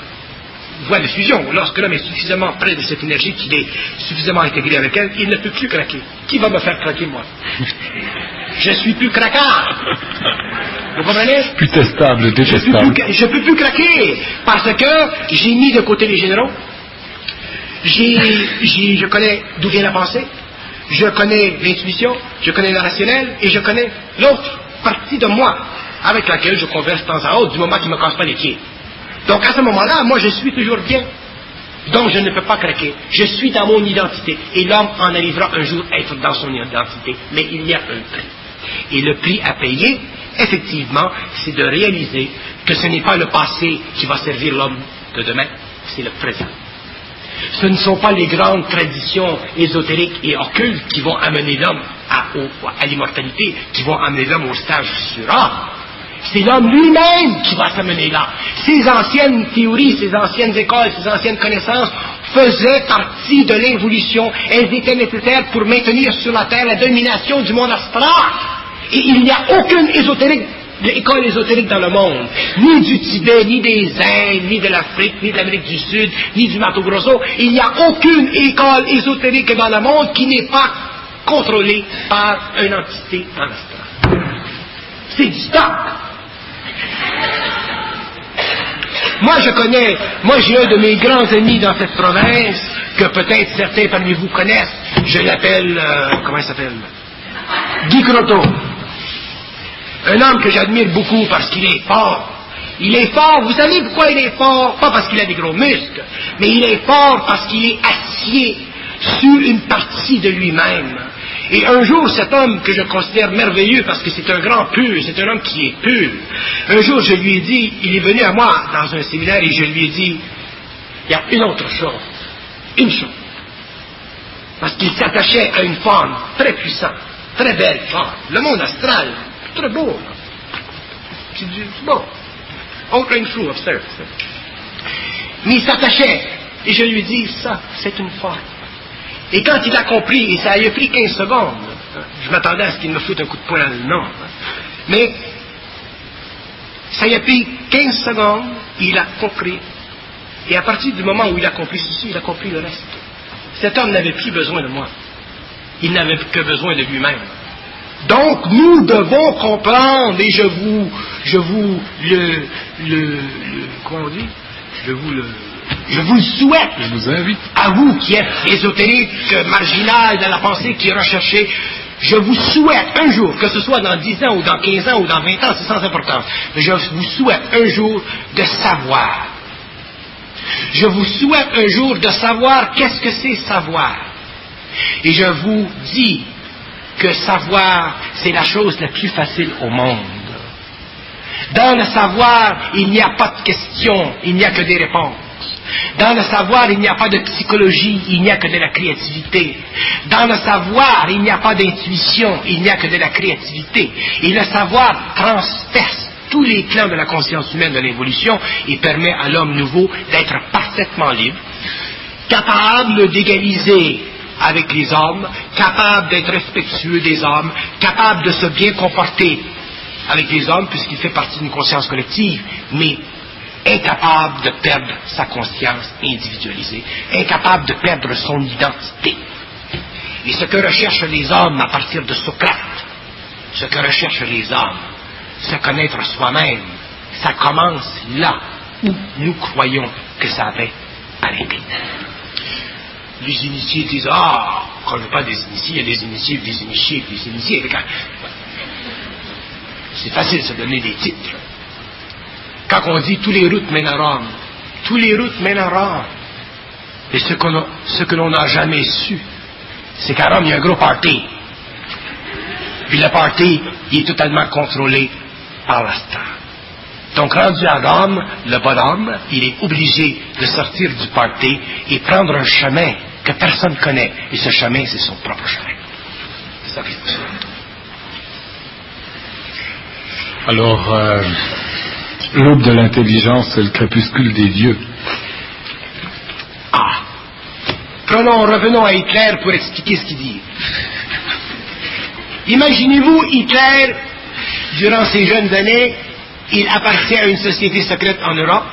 voie de fusion, lorsque l'homme est suffisamment près de cette énergie, qu'il est suffisamment intégré avec elle, il ne peut plus craquer. Qui va me faire craquer, moi? Je suis plus craquant. Vous comprenez? Plus testable, détestable. Je ne peux plus craquer, parce que j'ai mis de côté les généraux, je connais d'où vient la pensée, je connais l'intuition, je connais le rationnel, et je connais l'autre partie de moi, avec laquelle je converse de temps à autre, du moment qu'il ne me casse pas les pieds. Donc à ce moment-là, moi je suis toujours bien. Donc je ne peux pas craquer. Je suis dans mon identité. Et l'homme en arrivera un jour à être dans son identité. Mais il y a un prix. Et le prix à payer, effectivement, c'est de réaliser que ce n'est pas le passé qui va servir l'homme de demain, c'est le présent. Ce ne sont pas les grandes traditions ésotériques et occultes qui vont amener l'homme à l'immortalité, qui vont amener l'homme au stage surat. C'est l'homme lui-même qui va s'amener là. Ces anciennes théories, ces anciennes écoles, ces anciennes connaissances faisaient partie de l'évolution. Elles étaient nécessaires pour maintenir sur la Terre la domination du monde astral. Et il n'y a aucune ésotérique l'école ésotérique dans le monde, ni du Tibet, ni des Indes, ni de l'Afrique, ni de l'Amérique du Sud, ni du Mato Grosso. Il n'y a aucune école ésotérique dans le monde qui n'est pas contrôlée par une entité en astral. C'est du stock. Moi, j'ai un de mes grands amis dans cette province, que peut-être certains parmi vous connaissent. Je l'appelle, comment il s'appelle? Guy Croteau. Un homme que j'admire beaucoup parce qu'il est fort. Il est fort, vous savez pourquoi il est fort? Pas parce qu'il a des gros muscles, mais il est fort parce qu'il est acier sur une partie de lui-même. Et un jour, cet homme que je considère merveilleux parce que c'est un grand pur, c'est un homme qui est pur, un jour je lui ai dit, il est venu à moi dans un séminaire et je lui ai dit, il y a une autre chose, une chose. Parce qu'il s'attachait à une femme très puissante, très belle femme, le monde astral, très beau. Là. C'est bon. Aucun flou upstairs. Mais il s'attachait et je lui ai dit, ça, c'est une femme. Et quand il a compris, et ça lui a pris 15 secondes, je m'attendais à ce qu'il me foute un coup de poing dans le nom, mais ça lui a pris 15 secondes, il a compris. Et à partir du moment où il a compris ceci, il a compris le reste. Cet homme n'avait plus besoin de moi. Il n'avait que besoin de lui-même. Donc, nous devons comprendre, et je vous comment on dit? Je vous le souhaite. Je vous invite. À vous qui êtes ésotérique, marginal dans la pensée, qui recherchez, je vous souhaite un jour, que ce soit dans 10 ans ou dans 15 ans ou dans 20 ans, c'est sans importance, mais je vous souhaite un jour de savoir. Je vous souhaite un jour de savoir qu'est-ce que c'est savoir. Et je vous dis que savoir, c'est la chose la plus facile au monde. Dans le savoir, il n'y a pas de questions, il n'y a que des réponses. Dans le savoir, il n'y a pas de psychologie, il n'y a que de la créativité. Dans le savoir, il n'y a pas d'intuition, il n'y a que de la créativité. Et le savoir transperce tous les plans de la conscience humaine de l'évolution et permet à l'homme nouveau d'être parfaitement libre, capable d'égaliser avec les hommes, capable d'être respectueux des hommes, capable de se bien comporter avec les hommes puisqu'il fait partie d'une conscience collective, mais incapable de perdre sa conscience individualisée, incapable de perdre son identité. Et ce que recherchent les hommes à partir de Socrate, ce que recherchent les hommes, se connaître soi-même, ça commence là où nous croyons que ça avait arrêté. Les initiés disent, quand je ne veux pas des initiés, il y a des initiés, des initiés, des initiés. C'est facile de se donner des titres. Quand on dit tous les routes mènent à Rome, tous les routes mènent à Rome. Et ce que l'on n'a jamais su, c'est qu'à Rome, il y a un gros party. Puis le party, il est totalement contrôlé par l'astral. Donc, rendu à Rome, le bonhomme, il est obligé de sortir du party et prendre un chemin que personne ne connaît. Et ce chemin, c'est son propre chemin. C'est ça qu'il faut faire. Alors, l'aube de l'intelligence, c'est le crépuscule des dieux. Revenons à Hitler pour expliquer ce qu'il dit. Imaginez-vous Hitler, durant ses jeunes années, il appartient à une société secrète en Europe.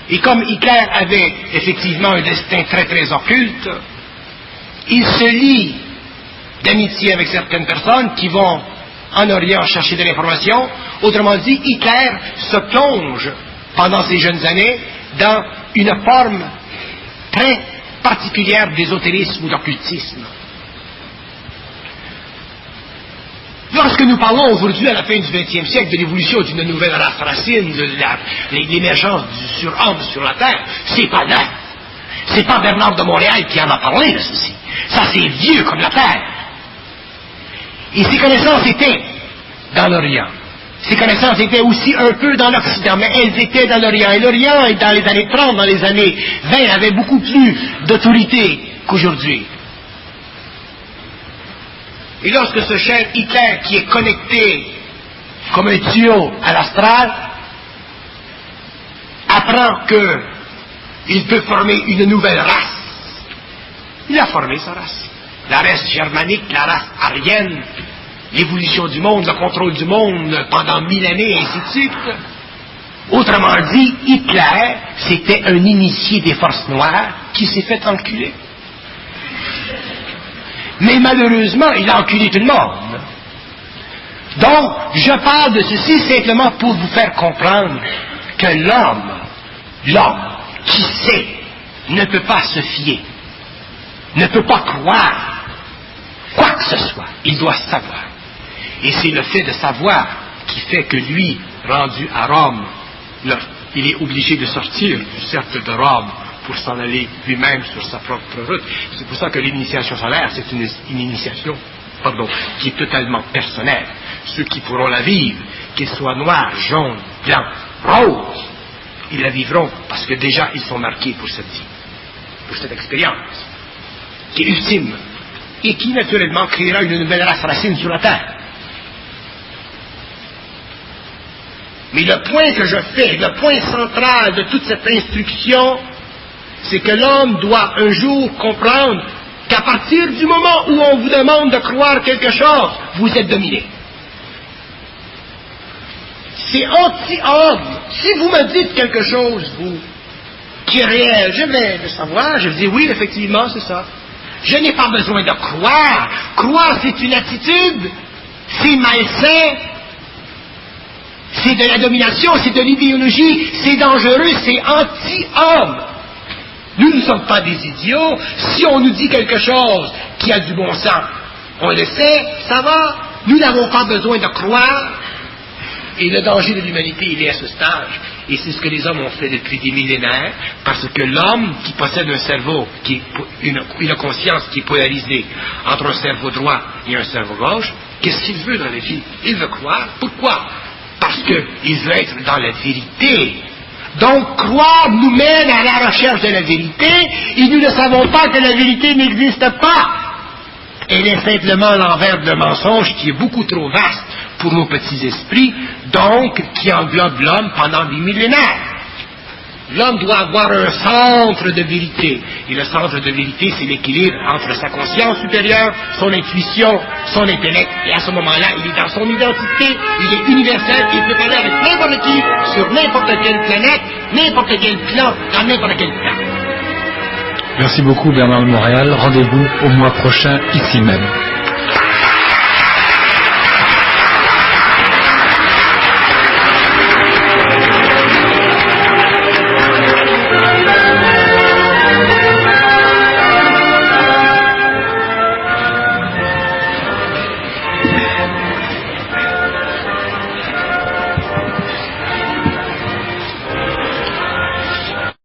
Et comme Hitler avait effectivement un destin très très occulte, il se lie d'amitié avec certaines personnes qui vont en Orient chercher de l'information. Autrement dit, Hitler se plonge pendant ses jeunes années dans une forme très particulière d'ésotérisme ou d'occultisme. Lorsque nous parlons aujourd'hui, à la fin du XXe siècle, de l'évolution d'une nouvelle race racine, de l'émergence du surhomme sur la Terre, c'est pas neuf. C'est pas Bernard de Montréal qui en a parlé de ceci. Ça, c'est vieux comme la Terre. Et ces connaissances étaient dans l'Orient. Ces connaissances étaient aussi un peu dans l'Occident, mais elles étaient dans l'Orient. Et l'Orient, dans les années 30, dans les années 20, avait beaucoup plus d'autorité qu'aujourd'hui. Et lorsque ce cher Hitler, qui est connecté comme un tuyau à l'astral, apprend qu'il peut former une nouvelle race, il a formé sa race. La race germanique, la race aryenne, l'évolution du monde, le contrôle du monde pendant 1000 années, et ainsi de suite. Autrement dit, Hitler, c'était un initié des forces noires qui s'est fait enculer. Mais malheureusement, il a enculé tout le monde. Donc, je parle de ceci simplement pour vous faire comprendre que l'homme qui sait, ne peut pas se fier, ne peut pas croire quoi que ce soit. Il doit savoir. Et c'est le fait de savoir qui fait que lui, rendu à Rome, il est obligé de sortir du cercle de Rome pour s'en aller lui-même sur sa propre route. C'est pour ça que l'initiation solaire, c'est une initiation qui est totalement personnelle. Ceux qui pourront la vivre, qu'ils soient noirs, jaunes, blancs, roses, ils la vivront parce que déjà ils sont marqués pour cette expérience qui est ultime et qui naturellement créera une nouvelle race racine sur la terre. Mais le point que je fais, le point central de toute cette instruction, c'est que l'homme doit un jour comprendre qu'à partir du moment où on vous demande de croire quelque chose, vous êtes dominé. C'est anti-homme. Si vous me dites quelque chose, vous, qui est réel, j'aimerais le savoir, je vous dis oui, effectivement, c'est ça. Je n'ai pas besoin de croire. Croire, c'est une attitude, c'est malsain, c'est de la domination, c'est de l'idéologie, c'est dangereux, c'est anti-homme. Nous ne sommes pas des idiots. Si on nous dit quelque chose qui a du bon sens, on le sait, ça va. Nous n'avons pas besoin de croire. Et le danger de l'humanité, il est à ce stage. Et c'est ce que les hommes ont fait depuis des millénaires, parce que l'homme qui possède un cerveau, une conscience qui est polarisée entre un cerveau droit et un cerveau gauche, qu'est-ce qu'il veut dans la vie? Il veut croire. Pourquoi? Parce qu'il veut être dans la vérité. Donc, croire nous mène à la recherche de la vérité, et nous ne savons pas que la vérité n'existe pas. Elle est simplement l'envers de mensonge qui est beaucoup trop vaste pour nos petits esprits, donc qui englobe l'homme pendant des millénaires. L'homme doit avoir un centre de vérité, et le centre de vérité, c'est l'équilibre entre sa conscience supérieure, son intuition, son intellect, et à ce moment-là, il est dans son identité, il est universel, il peut parler avec n'importe qui, sur n'importe quelle planète, n'importe quel plan, dans n'importe quel temps. Merci beaucoup Bernard de Montréal. Rendez-vous au mois prochain, ici même.